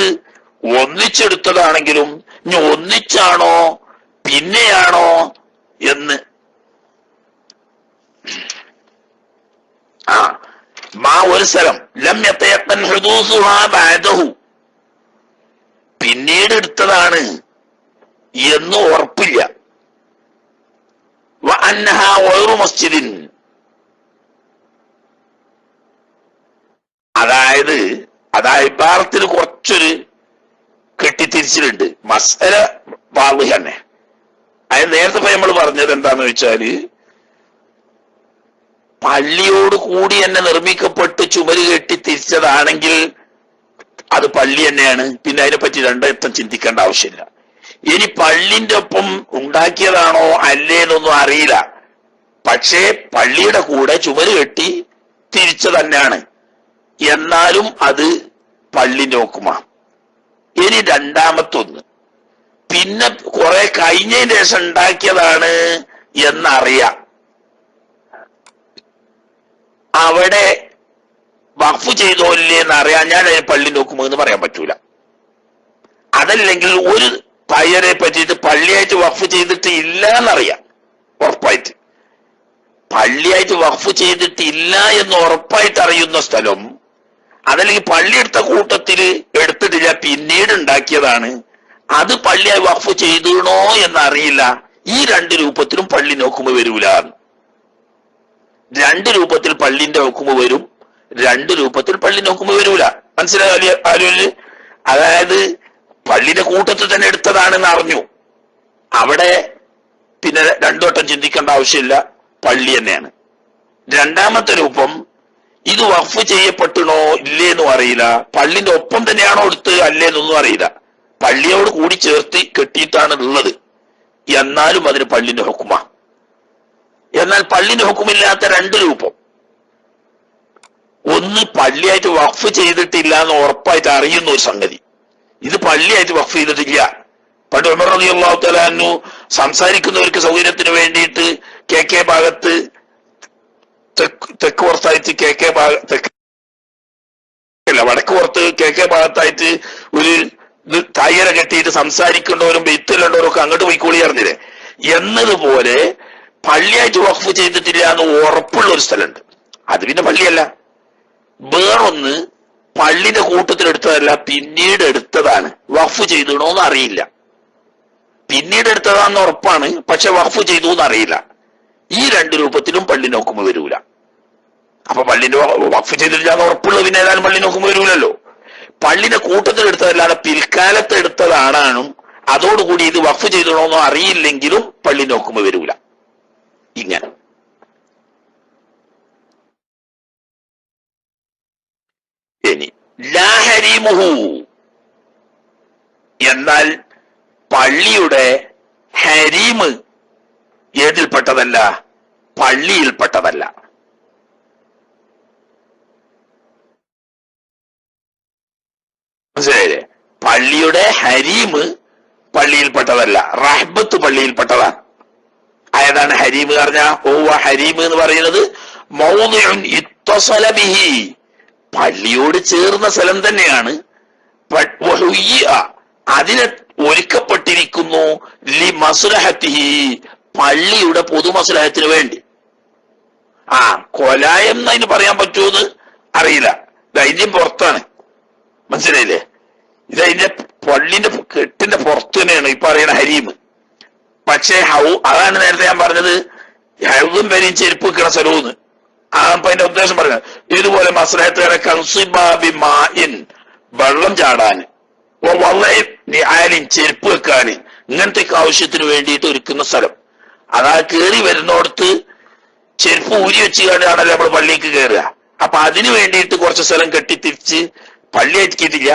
ഒന്നിച്ചെടുത്തതാണെങ്കിലും ഇനി ഒന്നിച്ചാണോ പിന്നെയാണോ എന്ന് മാ ഒരു സ്ഥലം ലം യതയഖൻ ഹുദൂസുഹാ ബഅദഹു പിന്നീട് എടുത്തതാണ് എന്ന് ഉറപ്പില്ല. വ അന്നഹാ ഗൈറു മസ്ജിദിൻ അതായത് ഇബാറത്തിൽ കുറച്ചൊരു കെട്ടിത്തിരിച്ചിട്ടുണ്ട്. മസ്അല വാളിഹ് തന്നെ. അത് നേരത്തെ നമ്മൾ പറഞ്ഞത് എന്താന്ന് വെച്ചാല് പള്ളിയോട് കൂടി തന്നെ നിർമ്മിക്കപ്പെട്ട് ചുമര് കെട്ടി തിരിച്ചതാണെങ്കിൽ അത് പള്ളി തന്നെയാണ്. പിന്നെ അതിനെപ്പറ്റി രണ്ടർത്ഥം ചിന്തിക്കേണ്ട ആവശ്യമില്ല. ഇനി പള്ളിന്റെ ഒപ്പം ഉണ്ടാക്കിയതാണോ അല്ലേന്നൊന്നും അറിയില്ല. പക്ഷേ പള്ളിയുടെ കൂടെ ചുമര് കെട്ടി തിരിച്ചു തന്നെയാണ്, എന്നാലും അത് പള്ളിന്റെ ഹുക്കുമാ. ഇനി രണ്ടാമത്തൊന്ന്, പിന്നെ കുറെ കഴിഞ്ഞതിന് ശേഷം ഉണ്ടാക്കിയതാണ് എന്നറിയാം, അവിടെ വഖഫ് ചെയ്തോ ഇല്ലേ എന്നറിയാൻ ഞാൻ അതിന് പള്ളിന്റെ ഹുക്കുമ എന്ന് പറയാൻ പറ്റൂല. അതല്ലെങ്കിൽ ഒരു പയ്യനെ പറ്റിയിട്ട് പള്ളിയായിട്ട് വഖഫ് ചെയ്തിട്ട് ഇല്ല എന്നറിയാം ഉറപ്പായിട്ട്. പള്ളിയായിട്ട് വഖഫ് ചെയ്തിട്ടില്ല എന്ന് ഉറപ്പായിട്ട് അറിയുന്ന സ്ഥലം, അതല്ലെങ്കിൽ പള്ളി എടുത്ത കൂട്ടത്തില് എടുത്തിട്ടില്ല പിന്നീട് ഉണ്ടാക്കിയതാണ്, അത് പള്ളിയായി വഖഫ് ചെയ്തണോ എന്നറിയില്ല. ഈ രണ്ട് രൂപത്തിലും പള്ളി നോക്കുമ്പോ വരൂല. രണ്ട് രൂപത്തിൽ പള്ളിന്റെ ഹുക്കുമ വരും, രണ്ട് രൂപത്തിൽ പള്ളി നോക്കുമ്പോ വരൂല. മനസ്സിലാവില്ല ആരും? അതായത് പള്ളിന്റെ കൂട്ടത്തിൽ തന്നെ എടുത്തതാണെന്ന് അറിഞ്ഞു, അവിടെ പിന്നെ രണ്ടു വട്ടം ചിന്തിക്കേണ്ട ആവശ്യമില്ല, പള്ളി തന്നെയാണ്. രണ്ടാമത്തെ രൂപം, ഇത് വഖഫ് ചെയ്യപ്പെട്ടണോ ഇല്ലേന്നും അറിയില്ല, പള്ളിന്റെ ഒപ്പം തന്നെയാണോ എടുത്ത് അല്ലേന്നൊന്നും അറിയില്ല, പള്ളിയോട് കൂടി ചേർത്ത് കെട്ടിയിട്ടാണ് ഉള്ളത്, എന്നാലും അതിന് പള്ളിന്റെ ഹുക്കുമ. എന്നാൽ പള്ളിന്റെ ഹുക്കുമില്ലാത്ത രണ്ട് രൂപം, ഒന്ന് പള്ളിയായിട്ട് വഖഫ് ചെയ്തിട്ടില്ല എന്ന് ഉറപ്പായിട്ട് അറിയുന്ന ഒരു സംഗതി, ഇത് പള്ളിയായിട്ട് വഖഫ് ചെയ്തിട്ടില്ല. പണ്ട് ഉമർ റളിയല്ലാഹു തആല അൻഹു സംസാരിക്കുന്നവർക്ക് സൗകര്യത്തിന് വേണ്ടിയിട്ട് KK ഭാഗത്ത് തെക്ക് പുറത്തായിട്ട് വടക്ക് പുറത്ത് KK ഭാഗത്തായിട്ട് ഒരു തയ്യര കെട്ടിയിട്ട് സംസാരിക്കേണ്ടവരും ബെയ്ത്തിലുള്ളവരും ഒക്കെ അങ്ങോട്ട് പോയിക്കോളി അറിഞ്ഞില്ലേ എന്നതുപോലെ പള്ളിയായിട്ട് വഖഫ് ചെയ്തിട്ടില്ല എന്ന് ഉറപ്പുള്ള ഒരു സ്ഥലമുണ്ട്, അത് പിന്നെ പള്ളിയല്ല. വേറൊന്ന് പള്ളിന്റെ കൂട്ടത്തിൽ എടുത്തതല്ല, പിന്നീട് എടുത്തതാണ്, വഖഫ് ചെയ്തണോന്ന് അറിയില്ല. പിന്നീട് എടുത്തതാന്ന് ഉറപ്പാണ്, പക്ഷെ വഖഫ് ചെയ്തു എന്ന് അറിയില്ല. ഈ രണ്ട് രൂപത്തിലും പള്ളി നോക്കുമ്പോ വരൂല. അപ്പൊ പള്ളിന്റെ വഖഫ് ചെയ്തിട്ടില്ല എന്ന് ഉറപ്പുള്ള പിന്നെ ഏതായാലും പള്ളി നോക്കുമ്പോ വരൂലല്ലോ. പള്ളിന്റെ കൂട്ടത്തിൽ എടുത്തതല്ലാതെ പിൽക്കാലത്ത് എടുത്തതാണാനും അതോടുകൂടി ഇത് വഖഫ് ചെയ്തണോന്നോ അറിയില്ലെങ്കിലും പള്ളി നോക്കുമ്പോ വരൂല. ഇങ്ങനെ ഇനി ലാ ഹരീമുഹു എന്നാൽ പള്ളിയുടെ ഹരീമ് ഏതിൽപ്പെട്ടതല്ല, പള്ളിയിൽപ്പെട്ടതല്ല. മനസ്സിലായില്ലേ? പള്ളിയുടെ ഹരീമ് പള്ളിയിൽപ്പെട്ടതല്ല, റഹ്ബത്ത് പള്ളിയിൽപ്പെട്ടതാണ്. ഏതാണ് ഹരീമ് പറഞ്ഞ? ഹരീമ് എന്ന് പറയുന്നത് മൗദിഉൻ ഇത്തസല ബിഹി, പള്ളിയോട് ചേർന്ന സ്ഥലം തന്നെയാണ്. അതിനെ ഒരുക്കപ്പെട്ടിരിക്കുന്നു ലി മസ്ലഹത്തിഹി, പള്ളിയുടെ പൊതുമസ്ലഹത്തിന് വേണ്ടി. കൊലായം എന്നതിന് പറയാൻ പറ്റുമെന്ന് അറിയില്ല, ഇതിന്റെ പുറത്താണ്. മനസ്സിലായില്ലേ? ഇതതിന്റെ പള്ളിന്റെ കെട്ടിന്റെ പുറത്ത് തന്നെയാണ് ഈ പറയുന്ന ഹരീമ്. പക്ഷേ അതാണ് നേരത്തെ ഞാൻ പറഞ്ഞത്, ഹൗദും വരെയും ചെരുപ്പ് വെക്കണ സ്ഥലവും. അപ്പൊ അതിന്റെ ഉദ്ദേശം പറഞ്ഞത് ഇതുപോലെ മസ്ലഹത്തുകളെ കൻസിബാബി മാഇൻ, വെള്ളം ചാടാന്, വളരെ ചെരുപ്പ് വെക്കാന്, ഇങ്ങനത്തെ ആവശ്യത്തിന് വേണ്ടിയിട്ട് ഒരുക്കുന്ന സ്ഥലം. അതാ കയറി വരുന്നോടത്ത് ചെരുപ്പ് ഊരി വെച്ച് കാണുകയാണല്ലോ നമ്മൾ പള്ളിക്ക് കയറുക. അപ്പൊ അതിന് വേണ്ടിയിട്ട് കുറച്ച് സ്ഥലം കെട്ടിത്തിരിച്ച് പള്ളിയാക്കിയിട്ടില്ല,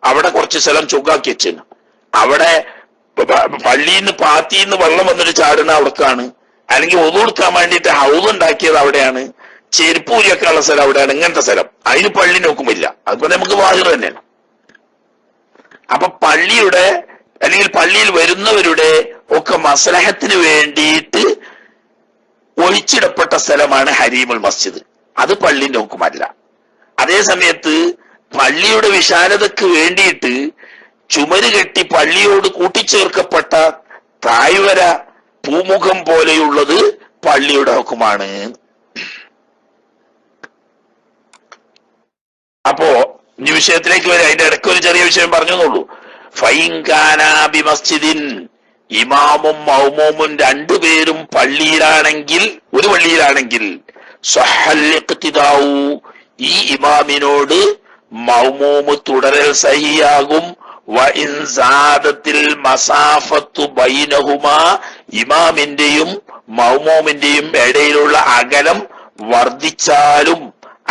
അവിടെ കുറച്ച് സ്ഥലം ചുക്കാക്കി വെച്ചിരുന്നു. അവിടെ പള്ളിന്ന് പാത്തിന്ന് വെള്ളം വന്നിട്ട് ചാടുന്ന അവിടേക്കാണ്, അല്ലെങ്കിൽ ഒതു കൊടുക്കാൻ വേണ്ടിയിട്ട് ഹൗദ് ഉണ്ടാക്കിയത് അവിടെയാണ്, ചെരുപ്പ് ഊരിയൊക്കെ ഉള്ള സ്ഥലം അവിടെയാണ്. ഇങ്ങനത്തെ സ്ഥലം അതിന് പള്ളി നോക്കുമില്ല, അതിപ്പോ നമുക്ക് വാഹിർ തന്നെയാണ്. അപ്പൊ പള്ളിയുടെ അല്ലെങ്കിൽ പള്ളിയിൽ വരുന്നവരുടെ ഒക്കെ മസ്ലഹത്തിന് വേണ്ടിയിട്ട് ഒഴിച്ചിടപ്പെട്ട സ്ഥലമാണ് ഹരീമുൽ മസ്ജിദ്, അത് പള്ളിന്റെ ഹുക്കുമല്ല. അതേ സമയത്ത് പള്ളിയുടെ വിശാലതക്ക് വേണ്ടിയിട്ട് ചുമര് കെട്ടി പള്ളിയോട് കൂട്ടിച്ചേർക്കപ്പെട്ട താഴ്വര പൂമുഖം പോലെയുള്ളത് പള്ളിയുടെ ഹുക്കുമാണ്. അപ്പോ ഈ വിഷയത്തിലേക്ക് വരെ അതിന്റെ ഇടയ്ക്ക് ഒരു ചെറിയ വിഷയം പറഞ്ഞു എന്നുള്ളൂ. ഫൈൻകാനാബി മസ്ജിദിൻ, ഇമാമും മൗമൂമും രണ്ടുപേരും പള്ളിയിലാണെങ്കിൽ, ഒരു പള്ളിയിലാണെങ്കിൽ, സഹൽ ഇഖ്തിദാഉ, ഈ ഇമാമിനോട് മൗമൂമ് തുടരൽ സഹിയാകും. വഇൻ സാദത്തിൽ മസാഫത്തു ബൈനഹുമാ, ഇമാമിന്റെയും മൗമൂമിന്റെയും ഇടയിലുള്ള അകലം വർദ്ധിച്ചാലും,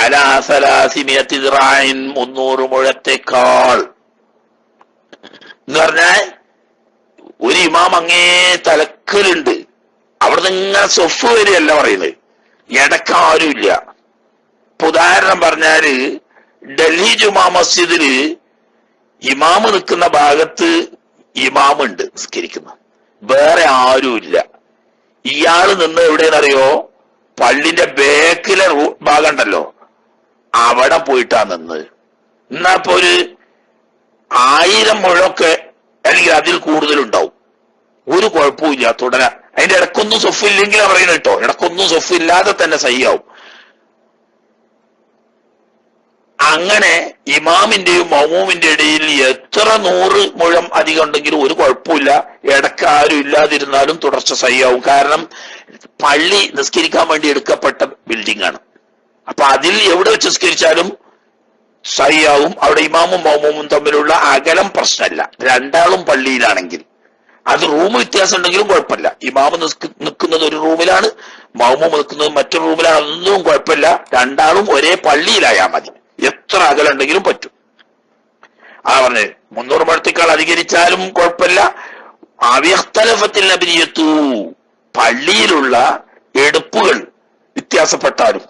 അലാ സലാസിമിയത്തി ദിറാഇൻ, 300 മുഴത്തേക്കാൾ. എന്ന് പറഞ്ഞാൽ ഒരു ഇമാം അങ്ങേ തലക്കലുണ്ട്, അവിടെ നിന്ന് സൊഫ് വരെയല്ല പറയുന്നത്, ഇടക്കാരുമില്ല. ഇപ്പൊ ഉദാഹരണം പറഞ്ഞാല് ഡൽഹി ജുമാ മസ്ജിദില് ഇമാമ് നിൽക്കുന്ന ഭാഗത്ത് ഇമാമുണ്ട് നിസ്കരിക്കുന്ന, വേറെ ആരുമില്ല. ഇയാള് നിന്ന് എവിടെയെന്നറിയോ? പള്ളിന്റെ ബേക്കിലെ ഭാഗം ഉണ്ടല്ലോ, അവിടെ പോയിട്ടാ നിന്ന്. എന്നാ ഇപ്പൊ ഒരു 1000 മുഴമൊക്കെ അല്ലെങ്കിൽ അതിൽ കൂടുതലുണ്ടാവും, ഒരു കുഴപ്പമില്ല, തുടരാൻ. അതിന്റെ ഇടക്കൊന്നും സൊഫില്ലെങ്കിലാ പറയുന്നത് കേട്ടോ, ഇടക്കൊന്നും സൊഫില്ലാതെ തന്നെ സഹിയാവും. അങ്ങനെ ഇമാമിന്റെയും മൗമൂമിന്റെ ഇടയിൽ എത്ര 100 മുഴം അധികം ഉണ്ടെങ്കിലും ഒരു കുഴപ്പമില്ല, ഇടക്ക് ആരും ഇല്ലാതിരുന്നാലും തുടർച്ച സഹിയാവും. കാരണം പള്ളി നിസ്കരിക്കാൻ വേണ്ടി എടുക്കപ്പെട്ട ബിൽഡിംഗ് ആണ്. അപ്പൊ അതിൽ എവിടെ വെച്ച് നിസ്കരിച്ചാലും സഹിയാവും. അവിടെ ഇമാമും മൗമൂമും തമ്മിലുള്ള അകലം പ്രശ്നമല്ല. രണ്ടാളും പള്ളിയിലാണെങ്കിൽ, അത് റൂം വ്യത്യാസം ഉണ്ടെങ്കിലും കുഴപ്പമില്ല. ഇമാമ് നിൽക്കുന്നത് ഒരു റൂമിലാണ്, മൗമൂം നിൽക്കുന്നത് മറ്റൊരു റൂമിലാണ്, അതൊന്നും കുഴപ്പമില്ല. രണ്ടാളും ഒരേ പള്ളിയിലായാൽ മതി, എത്ര അകലം ഉണ്ടെങ്കിലും പറ്റും. ആ പറഞ്ഞ് 300 മുഴത്തേക്കാൾ അധികരിച്ചാലും കുഴപ്പമില്ല. അവ്യഖ്തലഫത്തിൽ അബിനിയത്തു, പള്ളിയിലുള്ള എടുപ്പുകൾ വ്യത്യാസപ്പെട്ടാലും,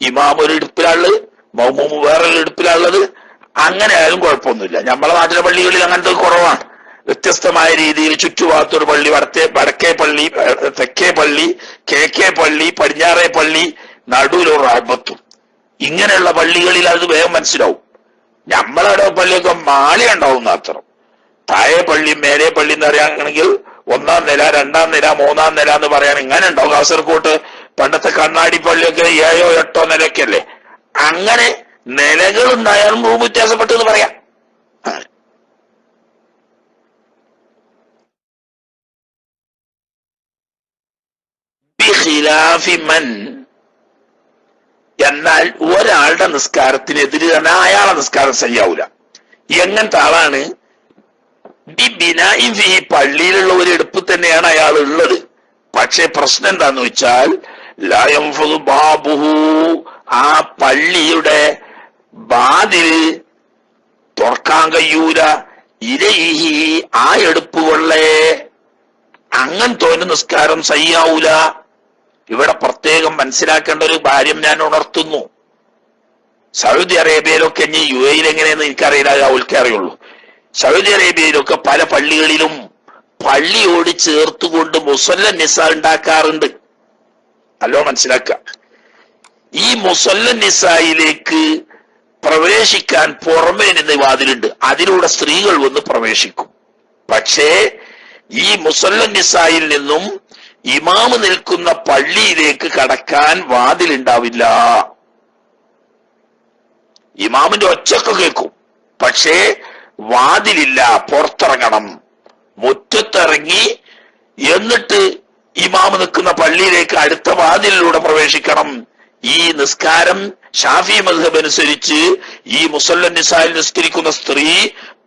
ഇമാം ഒരു എടുപ്പിലാണുള്ളത്, മൗമൂമ് വേറൊരു എടുപ്പിലാണുള്ളത്, അങ്ങനെ ആയാലും കുഴപ്പമൊന്നുമില്ല. നമ്മളെ നാട്ടിലെ പള്ളികളിൽ അങ്ങനത്തെ കുറവാണ്. വ്യത്യസ്തമായ രീതിയിൽ ചുറ്റുഭാഗത്തൊരു പള്ളി, വടക്കേ പള്ളി, തെക്കേ പള്ളി, കിഴക്കേ പള്ളി, പടിഞ്ഞാറേ പള്ളി, നടുവിലൊരു റഹ്മത്തും. ഇങ്ങനെയുള്ള പള്ളികളിൽ അത് വേഗം മനസ്സിലാവും. നമ്മളവിടെ പള്ളിയൊക്കെ മാളി ഉണ്ടാവും മാത്രം. താഴെ പള്ളി മേലെ പള്ളി എന്ന് പറയുകയാണെങ്കിൽ 1ാം നില, 2ാം നില, 3ാം നില എന്ന് പറയാൻ ഇങ്ങനെ ഉണ്ടാവും. കാസർകോട്ട് പണ്ടത്തെ കണ്ണാടി പള്ളിയൊക്കെ 7ഓ 8ഓ നിലയൊക്കെ അല്ലേ. അങ്ങനെ നിലകൾ ഉണ്ടായാലും റൂം വ്യത്യാസപ്പെട്ടെന്ന് പറയാം. എന്നാൽ ഒരാളുടെ നിസ്കാരത്തിനെതിരെ തന്നെ അയാളെ നിസ്കാരം ശരിയാവൂല. എങ്ങനത്തെ ആളാണ്? ഈ പള്ളിയിലുള്ള ഒരു എടുപ്പ് തന്നെയാണ് അയാൾ ഉള്ളത്. പക്ഷെ പ്രശ്നം എന്താന്ന് വെച്ചാൽ ബാബുഹു, ആ പള്ളിയുടെ വാതിൽ തുറക്കാൻ കഴിയൂല. ഇരയിഹി, ആ എടുപ്പുകൊള്ളേ അങ്ങനത്തെ ഒരു നിസ്കാരം സഹിയാവൂല. ഇവിടെ പ്രത്യേകം മനസ്സിലാക്കേണ്ട ഒരു കാര്യം ഞാൻ ഉണർത്തുന്നു. സൗദി അറേബ്യയിലൊക്കെ, ഇനി UAE എങ്ങനെയെന്ന് എനിക്കറിയില്ല, അവൾക്കേ അറിയുള്ളൂ. സൗദി അറേബ്യയിലൊക്കെ പല പള്ളികളിലും പള്ളിയോട് ചേർത്തുകൊണ്ട് മുസല്ല നിസ ഉണ്ടാക്കാറുണ്ട്. അല്ലോ മനസ്സിലാക്കുക. ഈ മുസല്ല നിസായിലേക്ക് പ്രവേശിക്കാൻ പുറമേ നിന്ന് വാതിലുണ്ട്, അതിലൂടെ സ്ത്രീകൾ വന്ന് പ്രവേശിക്കും. പക്ഷേ ഈ മുസല്ല നിസായിൽ നിന്നും ഇമാമ് നിൽക്കുന്ന പള്ളിയിലേക്ക് കടക്കാൻ വാതിലുണ്ടാവില്ല. ഇമാമിന്റെ ഒച്ചയൊക്കെ കേൾക്കും, പക്ഷേ വാതിലില്ല. പുറത്തിറങ്ങണം, മുറ്റത്തിറങ്ങി എന്നിട്ട് ഇമാമ് നിൽക്കുന്ന പള്ളിയിലേക്ക് അടുത്ത വാതിലിലൂടെ പ്രവേശിക്കണം. ഈ നിസ്കാരം ഷാഫി മദ്ഹബ് അനുസരിച്ച് ഈ മുസല്ല നിസായിൽ നിസ്കരിക്കുന്ന സ്ത്രീ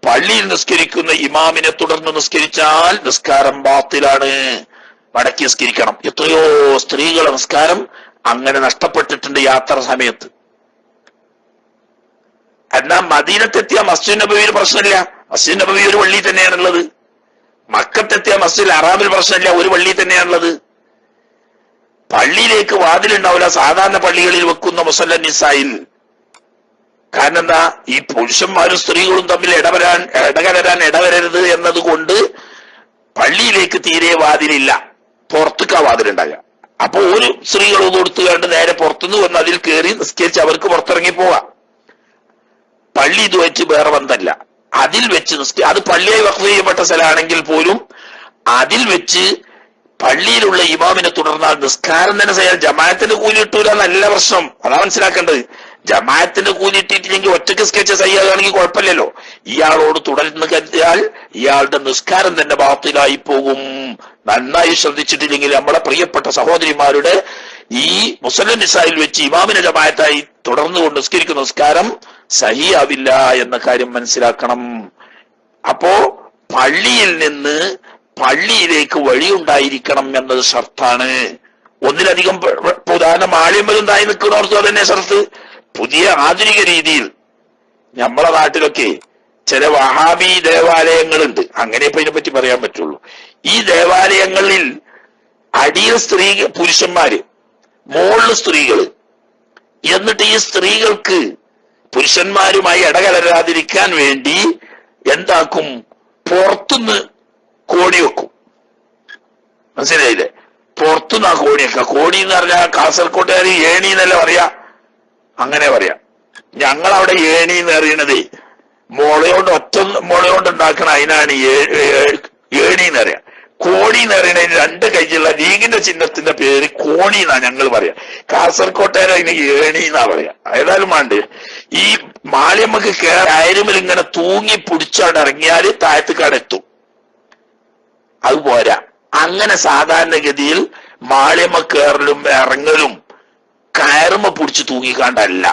പള്ളിയിൽ നിസ്കരിക്കുന്ന ഇമാമിനെ തുടർന്ന് നിസ്കരിച്ചാൽ നിസ്കാരം ബാത്തിലാണ്, മടക്കി നിസ്കരിക്കണം. എത്രയോ സ്ത്രീകളുടെ നിസ്കാരം അങ്ങനെ നഷ്ടപ്പെട്ടിട്ടുണ്ട് യാത്ര സമയത്ത്. എന്നാൽ മദീനത്തെത്തിയ മസ്ജിദ് നബവിയിൽ പ്രശ്നമില്ല, മസ്ജിദ് നബവി ഒരു പള്ളി തന്നെയാണുള്ളത്. മക്കത്തെത്തിയ മസ്ജിദ് ഹറാമിൽ പ്രശ്നമില്ല, ഒരു പള്ളി തന്നെയാണുള്ളത്. പള്ളിയിലേക്ക് വാതിലുണ്ടാവില്ല സാധാരണ പള്ളികളിൽ വെക്കുന്ന മുസല്ല നിസായിൽ. കാരണം എന്താ? ഈ പുരുഷന്മാരും സ്ത്രീകളും തമ്മിൽ ഇടകലരാൻ ഇടവരരുത് എന്നതുകൊണ്ട് പള്ളിയിലേക്ക് തീരെ വാതിലില്ല, പുറത്തേക്കാ വാതിലുണ്ടാകുക. അപ്പൊ ഒരു സ്ത്രീകൾ കൊടുത്തു കണ്ട് നേരെ പുറത്തുനിന്ന് വന്ന് അതിൽ കയറി നിസ്കരിച്ച് അവർക്ക് പുറത്തിറങ്ങി പോവാം. പള്ളി ഇത് വെച്ച് വേറെ ബന്ധമല്ല, അതിൽ വെച്ച് അത് പള്ളിയായി വഖഫ് ചെയ്യപ്പെട്ട സ്ഥലമാണെങ്കിൽ പോലും അതിൽ വെച്ച് പള്ളിയിലുള്ള ഇമാമിനെ തുടർന്നാൽ നിസ്കാരം തന്നെ ചെയ്യാൻ ജമാഅത്തിന് കൂലി കിട്ടൂല, നല്ല പ്രശ്നം. അതാ മനസ്സിലാക്കേണ്ടത്. ജമാഅത്തിന്റെ കൂലി ഇട്ടിട്ടില്ലെങ്കിൽ ഒറ്റയ്ക്ക് സ്കെച്ച് സഹിയാണെങ്കിൽ കുഴപ്പമില്ലല്ലോ. ഇയാളോട് തുടർന്ന് കരുതിയാൽ ഇയാളുടെ നിസ്കാരം തന്നെ ബാത്തിലായി പോകും. നന്നായി ശ്രദ്ധിച്ചിട്ടില്ലെങ്കിൽ നമ്മളെ പ്രിയപ്പെട്ട സഹോദരിമാരുടെ ഈ മുസ്ലിം നിസായിൽ വെച്ച് ഇമാമിനെ ജമാഅത്തായി തുടർന്നുകൊണ്ട് നിസ്കരിക്കുന്ന നിസ്കാരം സഹിയാവില്ല എന്ന കാര്യം മനസ്സിലാക്കണം. അപ്പോ പള്ളിയിൽ നിന്ന് പള്ളിയിലേക്ക് വഴിയുണ്ടായിരിക്കണം എന്നത് ഷർത്താണ്. ഒന്നിലധികം ഉദാഹരണം മാളിയമ്മലുണ്ടായി നിൽക്കുന്നവർക്ക് അതന്നെ ഷർത്ത്. പുതിയ ആധുനിക രീതിയിൽ നമ്മളെ നാട്ടിലൊക്കെ ചില വഹാബി ദേവാലയങ്ങളുണ്ട്. അങ്ങനെ ഇപ്പൊ ഇതിനെപ്പറ്റി പറയാൻ പറ്റുള്ളൂ. ഈ ദേവാലയങ്ങളിൽ അടിയിൽ പുരുഷന്മാര്, മുകളിൽ സ്ത്രീകള്. എന്നിട്ട് ഈ സ്ത്രീകൾക്ക് പുരുഷന്മാരുമായി ഇടകലരാതിരിക്കാൻ വേണ്ടി എന്താക്കും, പുറത്തുനിന്ന് കോണി വെക്കും. മനസ്സിലായില്ലേ? പുറത്തുനിന്ന് ആ കോണി വെക്കുക. കോണി എന്ന് പറഞ്ഞാൽ കാസർകോട്ടുകാർ ഏണി എന്നല്ല പറയാ, അങ്ങനെ പറയാ. ഞങ്ങളവിടെ ഏണി എന്ന് അറിയണതേ മുളയോണ്ട് മുളയോണ്ട് ഉണ്ടാക്കണ അതിനാണ് ഏണി എന്ന് പറയാ. കോണി എന്ന് പറയുന്നതിന് രണ്ട് കൈയുള്ള ലീഗിന്റെ ചിഹ്നത്തിന്റെ പേര് കോണി എന്നാ ഞങ്ങൾ പറയാ. കാസർകോട്ടുകാർ അതിന് ഏണി എന്നാ പറയാ. ഏതായാലും വേണ്ട, ഈ മാളിയമ്മക്ക് കയറുമ്പോൾ ഇങ്ങനെ തൂങ്ങി പിടിച്ചാണ് ഇറങ്ങിയാല് താഴത്തേക്കാടെത്തും. അത് പോരാ. അങ്ങനെ സാധാരണഗതിയിൽ മാളിയമ്മ കയറലും ഇറങ്ങലും കയറുമ്പ പിടിച്ച് തൂങ്ങിക്കാണ്ടല്ല,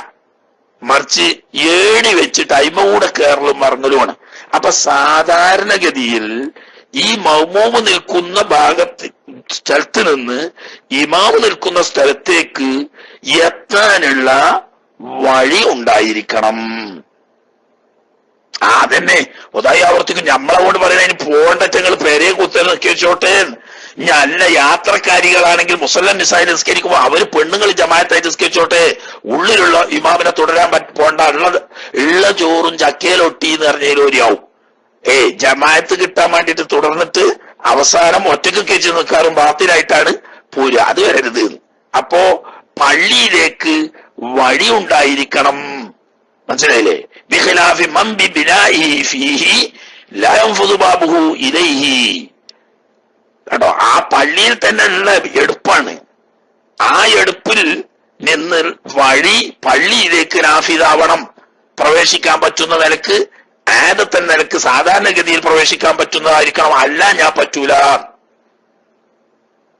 മറിച്ച് ഏണി വെച്ചിട്ട് അയിമ കൂടെ കയറലും ഇറങ്ങലുമാണ്. അപ്പൊ സാധാരണഗതിയിൽ ഈ മൗമൂമ് നിൽക്കുന്ന സ്ഥലത്ത് നിന്ന് ഇമാമ് നിൽക്കുന്ന സ്ഥലത്തേക്ക് എത്താനുള്ള വഴി ഉണ്ടായിരിക്കണം. അതന്നെ ഉദായി ആവർത്തിക്കും. നമ്മളെ കൊണ്ട് പറയുന്നത് അതിന് പോകണ്ടറ്റങ്ങൾ പെരയെ കുത്തൽ നിൽക്കോട്ടെ. അല്ല, യാത്രക്കാരികളാണെങ്കിൽ മുസ്ലിം നിസായി നിസ്കരിക്കുമ്പോൾ അവര് പെണ്ണുങ്ങൾ ജമാഅത്തായി നിസ്കരിച്ചോട്ടെ, ഉള്ളിലുള്ള ഇമാമിനെ തുടരാൻ പോണ്ട. ഉള്ള ചോറും ചക്കയിലൊട്ടി എന്ന് പറഞ്ഞതിലൊരിയാവും. ജമാഅത്ത് കിട്ടാൻ വേണ്ടിയിട്ട് തുടർന്നിട്ട് അവസാനം ഒറ്റക്ക് കെച്ച് നിൽക്കാറും ബാത്തിലായിട്ടാണ് പോരുക. അത് വരരുത്. അപ്പോ പള്ളിയിലേക്ക് വഴി ഉണ്ടായിരിക്കണം. മനസ്സിലായില്ലേ? ബിഖിലാഫി മൻ ബിബിനാഇഹി ഫീഹി ലാ യൻഫുദു ബാബുഹു ഇലൈഹി. കേട്ടോ, ആ പള്ളിയിൽ തന്നെ ഉള്ള എടുപ്പാണ്. ആ എടുപ്പിൽ നിന്ന് വഴി പള്ളിയിലേക്ക് നാഫിദാവണം, പ്രവേശിക്കാൻ പറ്റുന്ന നിലക്ക്, ആദത്തെ നിലക്ക് സാധാരണഗതിയിൽ പ്രവേശിക്കാൻ പറ്റുന്നതായിരിക്കണം. അല്ല ഞാൻ പറ്റൂല.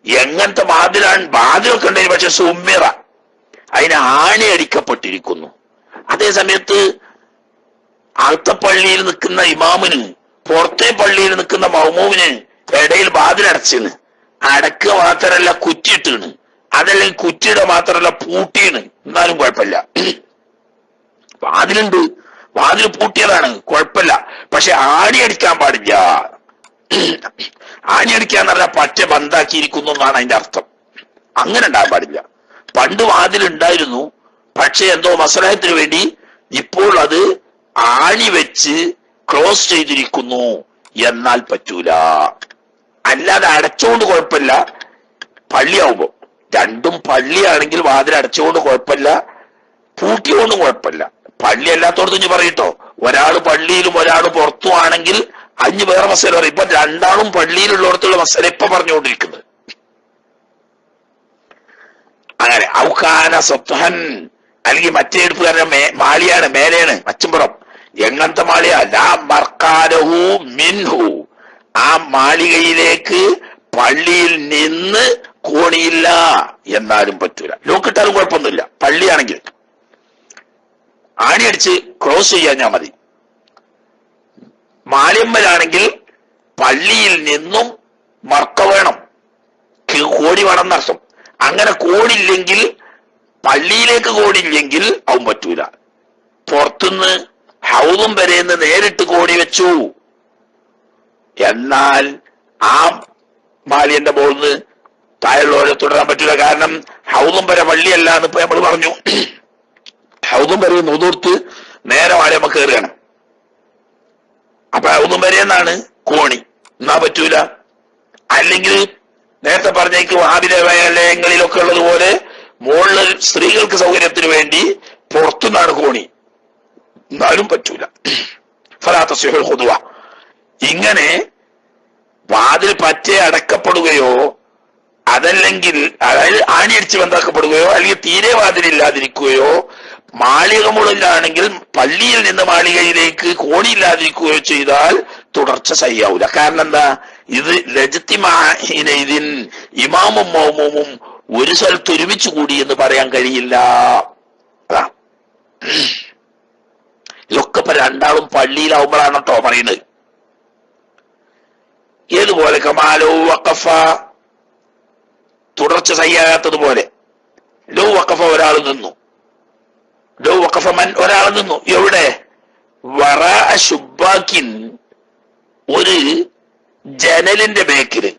എങ്ങനത്തെ ബാതിലൊക്കെ ഉണ്ടെങ്കിൽ പക്ഷെ സുമ്മിറ, അതിന് ആണി അടിക്കപ്പെട്ടിരിക്കുന്നു. അതേ സമയത്ത് അകത്ത പള്ളിയിൽ നിൽക്കുന്ന ഇമാമിന് പുറത്തെ പള്ളിയിൽ നിൽക്കുന്ന മൗമൂമിന് ഇടയിൽ വാതിലടച്ചിന്. അടക്കുക മാത്രല്ല കുറ്റിയിട്ടാണ്, അതല്ലെങ്കിൽ കുറ്റിയുടെ മാത്രല്ല പൂട്ടിയാണ്. എന്നാലും കുഴപ്പമില്ല. വാതിലുണ്ട്, വാതിൽ പൂട്ടിയതാണ്, കുഴപ്പമില്ല. പക്ഷെ ആണി അടിക്കാൻ പാടില്ല. ആണി അടിക്കാന്ന് പറഞ്ഞാൽ പറ്റ ബന്ധാക്കിയിരിക്കുന്നു എന്നാണ് അതിന്റെ അർത്ഥം. അങ്ങനെ ഉണ്ടാകാൻ പാടില്ല. പണ്ട് വാതിലുണ്ടായിരുന്നു, പക്ഷെ എന്തോ മസലഹത്തിന് വേണ്ടി ഇപ്പോൾ അത് ആണി വെച്ച് ക്ലോസ് ചെയ്തിരിക്കുന്നു. എന്നാൽ പറ്റൂല. അല്ലാതെ അടച്ചുകൊണ്ട് കുഴപ്പമില്ല. പള്ളിയാവുമ്പോ രണ്ടും പള്ളിയാണെങ്കിൽ വാതിൽ അടച്ചുകൊണ്ട് കുഴപ്പമില്ല, പൂട്ടിയോണ്ടും കുഴപ്പമില്ല. പള്ളി അല്ലാത്തോടത്ത് ഇഞ്ഞ് പറയട്ടോ, ഒരാള് പള്ളിയിലും ഒരാള് പുറത്തും ആണെങ്കിൽ അഞ്ഞ് വേറെ മസല പറയും. ഇപ്പൊ രണ്ടാളും പള്ളിയിലുള്ളിടത്തുള്ള മസല ഇപ്പൊ പറഞ്ഞുകൊണ്ടിരിക്കുന്നത്. അങ്ങനെ ഔഖാന സ്വത്ഹൻ, അല്ലെങ്കിൽ മറ്റേ എടുപ്പുകാരൻ മാളിയാണ്, മേലെയാണ്, മച്ചുംപുറം. എങ്ങനത്തെ മാളിയാ? ലാ മർക്കാനഹു മിൻഹു, ആ മാളികയിലേക്ക് പള്ളിയിൽ നിന്ന് കോണിയില്ല. എന്നാലും പറ്റൂല. ലോക്കിട്ടാലും കുഴപ്പമൊന്നുമില്ല. പള്ളിയാണെങ്കിൽ ആണിയടിച്ച് ക്ലോസ് ചെയ്യാഞ്ഞാ മതി. മാലിയമ്മലാണെങ്കിൽ പള്ളിയിൽ നിന്നും മർക്ക വേണം, കോടി വേണം എന്നർത്ഥം. അങ്ങനെ കോടില്ലെങ്കിൽ, പള്ളിയിലേക്ക് കോടില്ലെങ്കിൽ അവൻ പറ്റൂല. പുറത്തുനിന്ന് ഹൗദും വരെന്ന് നേരിട്ട് കോടി വെച്ചു. എന്നാൽ ആ മാലിയന്റെ മുകളിൽ താഴെയുള്ളവരെ തുടരാൻ പറ്റൂല. കാരണം ഹൗദും വരെ പള്ളിയല്ല എന്ന് ഇപ്പൊ നമ്മൾ പറഞ്ഞു. ഹൗദും വരെ നുതിർത്ത് നേരെ മാലിയമ്മ കയറുകയാണ്. അപ്പൊ ഹൗദും വരെ എന്നാണ് കോണി, എന്നാ പറ്റൂല. അല്ലെങ്കിൽ നേരത്തെ പറഞ്ഞേക്ക് വഹാബി ദേവാലയങ്ങളിലൊക്കെ ഉള്ളതുപോലെ മുകളിൽ സ്ത്രീകൾക്ക് സൗകര്യത്തിന് വേണ്ടി പുറത്തുനിന്നാണ് കോണി, എന്നാലും പറ്റൂല. ഫലാത്ത സുഹൽ ഖുദ്വ. ഇങ്ങനെ വാതിൽ പറ്റേ അടക്കപ്പെടുകയോ അതല്ലെങ്കിൽ അതായത് ആണിയടിച്ച് ബന്ധാക്കപ്പെടുകയോ അല്ലെങ്കിൽ തീരെ വാതിലില്ലാതിരിക്കുകയോ മാളിക മുകളിലാണെങ്കിൽ പള്ളിയിൽ നിന്ന് മാളികയിലേക്ക് കോണിയില്ലാതിരിക്കുകയോ ചെയ്താൽ തുടർച്ച സഹിയാവൂല. കാരണം എന്താ? ഇത് ലജ്തിമാഇനൈദിൻ ഇമാമും മൗമൂമും ഒരു സ്ഥലത്ത് ഒരുമിച്ച് കൂടി എന്ന് പറയാൻ കഴിയില്ല. അതാ ഇതൊക്കെ ഇപ്പൊ രണ്ടാളും പള്ളിയിലാവുമ്പോഴാണ് കേട്ടോ പറയുന്നത്. ഏതുപോലെ കമാലോ വഖഫ തുടർച്ച സഹിയാകാത്തതുപോലെ ലോ വഖഫ ഒരാൾ നിന്നു, ലോ വഖഫ മൻ ഒരാൾ നിന്നു എവിടെ? വറാ ശുബാക്കിൻ ഒരു ജനലിന്റെ ബേക്കില്.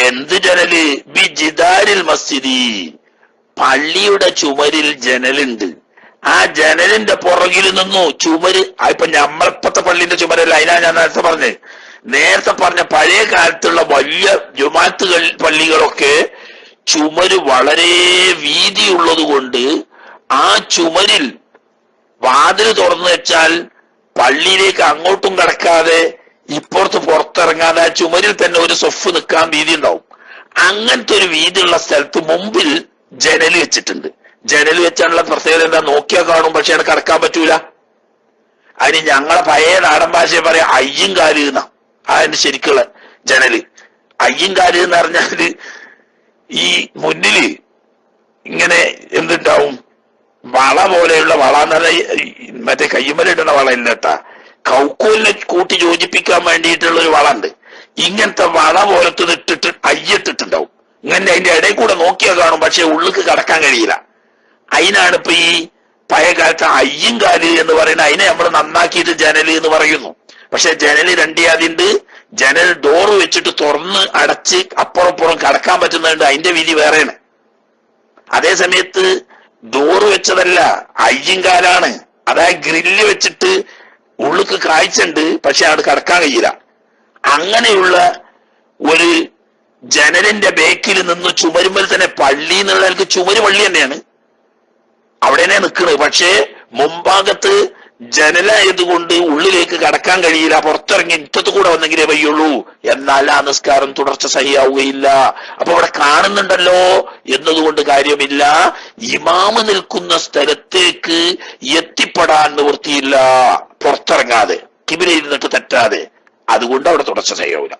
എന്ത് ജനല്? ബി ജിദാരിൽ മസ്ജിദി പള്ളിയുടെ ചുമരിൽ ജനലുണ്ട്. ആ ജനലിന്റെ പുറകിൽ നിന്നു ചുമര്. ഇപ്പൊ ഞമ്മളിപ്പത്തെ പള്ളിന്റെ ചുമരല്ല, അതിനാ ഞാൻ നേരത്തെ പറഞ്ഞ പഴയ കാലത്തുള്ള വലിയ ജുമാഅത്തുകൾ പള്ളികളൊക്കെ ചുമര് വളരെ വീതിയുള്ളത് കൊണ്ട് ആ ചുമരിൽ വാതിൽ തുറന്നു വെച്ചാൽ പള്ളിയിലേക്ക് അങ്ങോട്ടും കടക്കാതെ ഇപ്പുറത്ത് പുറത്തിറങ്ങാതെ ആ ചുമരിൽ തന്നെ ഒരു സൊഫ് നിൽക്കാൻ വീതി ഉണ്ടാവും. അങ്ങനത്തെ ഒരു വീതിയുള്ള സ്ഥലത്ത് മുമ്പിൽ ജനൽ വെച്ചിട്ടുണ്ട്. ജനൽ വെച്ചാലുള്ള പ്രത്യേകത എന്താ? നോക്കിയാൽ കാണും, പക്ഷെ അത് കടക്കാൻ പറ്റൂല. അതിന് ഞങ്ങളെ പഴയ നാടൻ ഭാഷയെ പറയാം അയ്യും കാല് എന്നാ. അതിന് ശരിക്കുള്ള ജനല് അയ്യും കാല് എന്ന് പറഞ്ഞാല് ഈ മുന്നില് ഇങ്ങനെ എന്തുണ്ടാവും? വള പോലെയുള്ള വള എന്ന് പറഞ്ഞാൽ മറ്റേ കയ്യുമ്മലിടുന്ന വള ഇല്ല കേട്ടാ, കൗക്കൂലിനെ കൂട്ടി യോജിപ്പിക്കാൻ വേണ്ടിയിട്ടുള്ള ഒരു വള ഉണ്ട്. ഇങ്ങനത്തെ വള പോലത്തെ ഇട്ടിട്ട് അയ്യിട്ടിട്ടുണ്ടാവും. ഇങ്ങനെ അതിന്റെ ഇടയിൽ കൂടെ നോക്കിയാൽ കാണും, പക്ഷെ ഉള്ളിക്ക് കടക്കാൻ കഴിയില്ല. അതിനാണ് ഇപ്പൊ ഈ പഴയ കാലത്ത് അയ്യും കാല് എന്ന് പറയുന്നത്. അതിനെ നമ്മൾ നന്നാക്കിയിട്ട് ജനല് എന്ന് പറയുന്നു. പക്ഷെ ജനല് രണ്ടിയാതിണ്ട്. ജനൽ ഡോറ് വെച്ചിട്ട് തുറന്ന് അടച്ച് അപ്പുറപ്പുറം കടക്കാൻ പറ്റുന്നുണ്ട്, അതിന്റെ വിധി വേറെയാണ്. അതേ സമയത്ത് ഡോറ് വെച്ചതല്ല, അയ്യും കാലാണ്. അതായത് ഗ്രില്ല് വെച്ചിട്ട് ഉള്ളിക്ക് കാഴ്ചണ്ട്, പക്ഷെ അത് കടക്കാൻ കഴിയില്ല. അങ്ങനെയുള്ള ഒരു ജനലിന്റെ ബേക്കിൽ നിന്ന് ചുമരുമ്പോൾ തന്നെ പള്ളി എന്നുള്ളവർക്ക് ചുമര് പള്ളി തന്നെയാണ്, അവിടെ തന്നെ നിൽക്കുന്നത്. പക്ഷേ മുമ്പാകത്ത് ജനലായതുകൊണ്ട് ഉള്ളിലേക്ക് കടക്കാൻ കഴിയില്ല, പുറത്തിറങ്ങി മുറ്റത്ത് കൂടെ വന്നെങ്കിലേ വയ്യുള്ളൂ. എന്നാൽ ആ നിസ്കാരം തുടർച്ച സഹിയാവുകയില്ല. അപ്പൊ അവിടെ കാണുന്നുണ്ടല്ലോ എന്നതുകൊണ്ട് കാര്യമില്ല. ഇമാമ് നിൽക്കുന്ന സ്ഥലത്തേക്ക് എത്തിപ്പെടാൻ നിവൃത്തിയില്ല പുറത്തിറങ്ങാതെ, കിബില ഇരുന്നിട്ട് തെറ്റാതെ. അതുകൊണ്ട് അവിടെ തുടർച്ച സഹിയാവില്ല.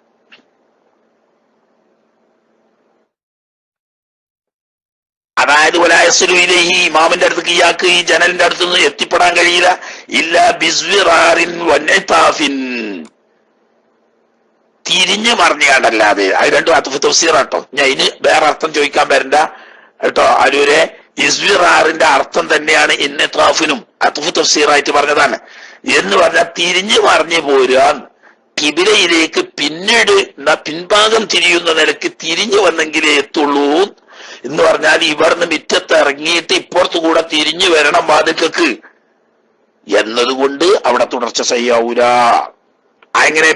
അതായത് വലായസ്ലുഇലൈഹി ഇമാമിന്റെ അടുത്തേക്ക് ഇയാൾക്ക് ഈ ജനലിന്റെ അടുത്ത് നിന്ന് എത്തിപ്പെടാൻ കഴിയില്ല. ഇല്ല ബിസ്വിറാറിൻ വനതാഫിൻ തിരിഞ്ഞു മറിഞ്ഞാണ്ടല്ലാതെ. അത് രണ്ടും അത്ഫ് തഫ്സീറാട്ടോ. ഞാൻ ഇനി വേറെ അർത്ഥം ചോദിക്കാൻ വരണ്ട കേട്ടോ. അരൂരെ ഇസ്വിറാറിന്റെ അർത്ഥം തന്നെയാണ് ഇന്നതാഫിനും അത്ഫ് തഫ്സീറായിട്ട് പറഞ്ഞതാണ്. എന്ന് പറഞ്ഞാൽ തിരിഞ്ഞു മറിഞ്ഞു പോരാൻ കിബിലയിലേക്ക് പിന്നീട് പിൻഭാഗം തിരിയുന്ന നിലക്ക് തിരിഞ്ഞു വന്നെങ്കിലേ എത്തുള്ളൂ എന്ന് പറഞ്ഞാൽ ഇവിടുന്ന് മുറ്റത്ത് ഇറങ്ങിയിട്ട് ഇപ്പുറത്തു കൂടെ തിരിഞ്ഞു വരണം വാതിൽക്ക് എന്നതുകൊണ്ട് അവിടെ തുടർച്ച സഹിയാവൂല. അങ്ങനെ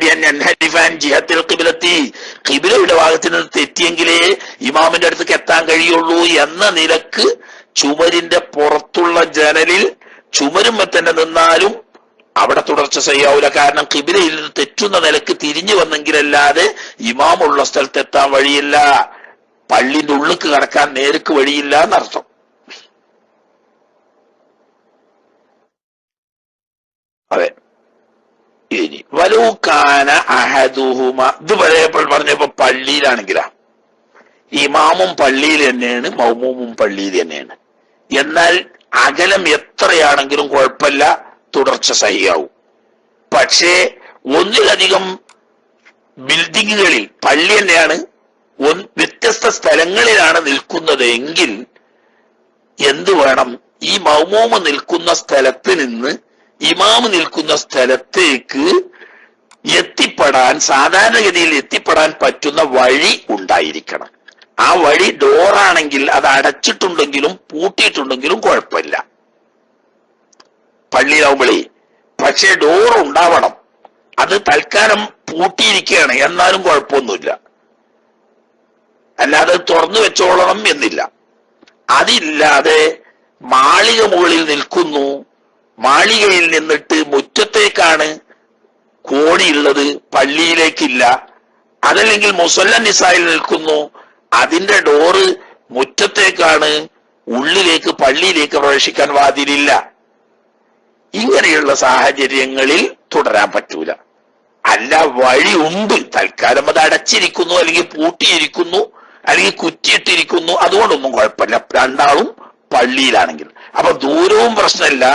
ജിഹത്തിൽ ഖിബ്ലത്തി ഖിബ്ലയുടെ ഭാഗത്ത് നിന്ന് തെറ്റിയെങ്കിലേ ഇമാമിന്റെ അടുത്തേക്ക് എത്താൻ കഴിയുള്ളൂ എന്ന നിലക്ക് ചുമരിന്റെ പുറത്തുള്ള ജനലിൽ ചുമരുമ്മ തന്നെ നിന്നാലും അവിടെ തുടർച്ച സഹിയാവൂല. കാരണം ഖിബ്ലയിൽ നിന്ന് തെറ്റുന്ന നിലക്ക് തിരിഞ്ഞു വന്നെങ്കിലല്ലാതെ ഇമാമുള്ള സ്ഥലത്ത് എത്താൻ വഴിയില്ല. പള്ളിന്റെ ഉള്ളിക്ക് കടക്കാൻ നേർക്ക് വഴിയില്ല എന്നർത്ഥം. അതെ. ഇനി വലൂക്കാന അഹദുഹുമ ഇത് പറഞ്ഞപ്പോ പള്ളിയിലാണെങ്കിലാ ഇമാമും പള്ളിയിൽ തന്നെയാണ്, മൗമൂമും പള്ളിയിൽ തന്നെയാണ്. എന്നാൽ അകലം എത്രയാണെങ്കിലും കുഴപ്പമില്ല, തുടർച്ച സഹിയാവും. പക്ഷേ ഒന്നിലധികം ബിൽഡിങ്ങുകളിൽ പള്ളി തന്നെയാണ് വ്യത്യസ്ത സ്ഥലങ്ങളിലാണ് നിൽക്കുന്നത് എങ്കിൽ എന്തു വേണം? ഈ മൗമൂമ് നിൽക്കുന്ന സ്ഥലത്ത് നിന്ന് ഇമാമ് നിൽക്കുന്ന സ്ഥലത്തേക്ക് എത്തിപ്പെടാൻ, സാധാരണഗതിയിൽ എത്തിപ്പെടാൻ പറ്റുന്ന വഴി ഉണ്ടായിരിക്കണം. ആ വഴി ഡോറാണെങ്കിൽ അത് അടച്ചിട്ടുണ്ടെങ്കിലും പൂട്ടിയിട്ടുണ്ടെങ്കിലും കുഴപ്പമില്ല പള്ളിയിലാവുമ്പോഴേ. പക്ഷെ ഡോർ ഉണ്ടാവണം. അത് തൽക്കാലം പൂട്ടിയിരിക്കുകയാണ് എന്നാലും കുഴപ്പമൊന്നുമില്ല, അല്ലാതെ തുറന്നു വെച്ചോളണം എന്നില്ല. അതില്ലാതെ മാളിക മുകളിൽ നിൽക്കുന്നു, മാളികയിൽ നിന്നിട്ട് മുറ്റത്തേക്കാണ് കോണിയുള്ളത്, പള്ളിയിലേക്കില്ല. അതല്ലെങ്കിൽ മുസല്ല നിസായിൽ നിൽക്കുന്നു, അതിന്റെ ഡോറ് മുറ്റത്തേക്കാണ്, ഉള്ളിലേക്ക് പള്ളിയിലേക്ക് പ്രവേശിക്കാൻ വാതിലില്ല. ഇങ്ങനെയുള്ള സാഹചര്യങ്ങളിൽ തുടരാൻ പറ്റൂല. അല്ല, വഴിയുണ്ട്, തൽക്കാലം അത് അടച്ചിരിക്കുന്നു, അല്ലെങ്കിൽ പൂട്ടിയിരിക്കുന്നു, അല്ലെങ്കിൽ കുറ്റിയിട്ടിരിക്കുന്നു, അതുകൊണ്ടൊന്നും കുഴപ്പമില്ല, രണ്ടാളും പള്ളിയിലാണെങ്കിൽ. അപ്പൊ ദൂരവും പ്രശ്നമില്ല.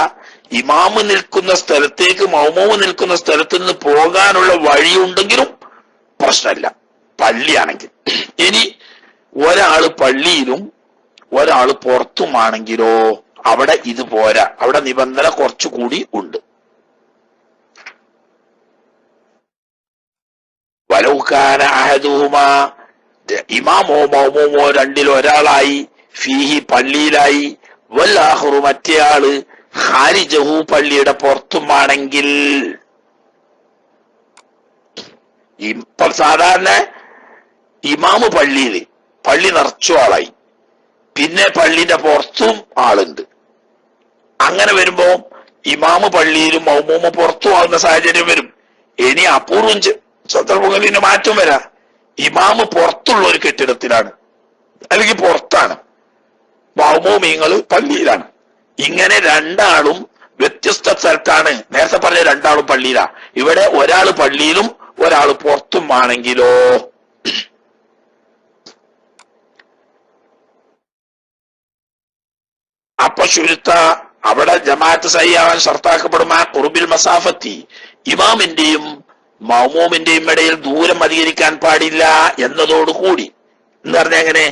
ഇമാമ് നിൽക്കുന്ന സ്ഥലത്തേക്ക് മൗമൂമ് നിൽക്കുന്ന സ്ഥലത്ത് നിന്ന് പോകാനുള്ള വഴിയുണ്ടെങ്കിലും പ്രശ്നമില്ല, പള്ളിയാണെങ്കിൽ. ഇനി ഒരാള് പള്ളിയിലും ഒരാള് പുറത്തുമാണെങ്കിലോ അവിടെ ഇത് പോരാ, അവിടെ നിബന്ധന കുറച്ചുകൂടി ഉണ്ട്. വലൗകാന അഹദുഹുമാ, ഇമാമോ മൗമൂമോ രണ്ടിലൊരാളായി, ഫീഹി പള്ളിയിലായി, വല്ലാഹുറു മറ്റേയാള് ഖാരിജഹു പള്ളിയുടെ പുറത്തുമാണെങ്കിൽ. ഇപ്പൊ സാധാരണ ഇമാമ് പള്ളിയില്, പള്ളി നിറച്ചു ആളായി, പിന്നെ പള്ളിന്റെ പുറത്തും ആളുണ്ട്. അങ്ങനെ വരുമ്പോ ഇമാമ് പള്ളിയിലും മൗമൂമ പുറത്തും ആകുന്ന സാഹചര്യം വരും. ഇനി അപൂർവം സന്ദർഭങ്ങളിൽ മാറ്റം വരാം. ഇമാമ് പുറത്തുള്ള ഒരു കെട്ടിടത്തിലാണ്, അല്ലെങ്കിൽ പുറത്താണ്, മൗമൂമിങ്ങൾ പള്ളിയിലാണ്. ഇങ്ങനെ രണ്ടാളും വ്യത്യസ്ത സ്ഥലത്താണ്. നേരത്തെ പറഞ്ഞ രണ്ടാളും പള്ളിയിലാ. ഇവിടെ ഒരാള് പള്ളിയിലും ഒരാള് പുറത്തും ആണെങ്കിലോ അപ്പൊ ശുരുത്ത അവിടെ ജമാഅത്ത് സഹിയാവാൻ ഷർത്താക്കപ്പെടും. ആ ഖുർബിൽ മസാഫത്തി, ഇമാമിന്റെയും മൗമൂമിന്റെയും ഇടയിൽ ദൂരം അധികരിക്കാൻ പാടില്ല എന്നതോടുകൂടി. എന്ന് പറഞ്ഞ എങ്ങനെ?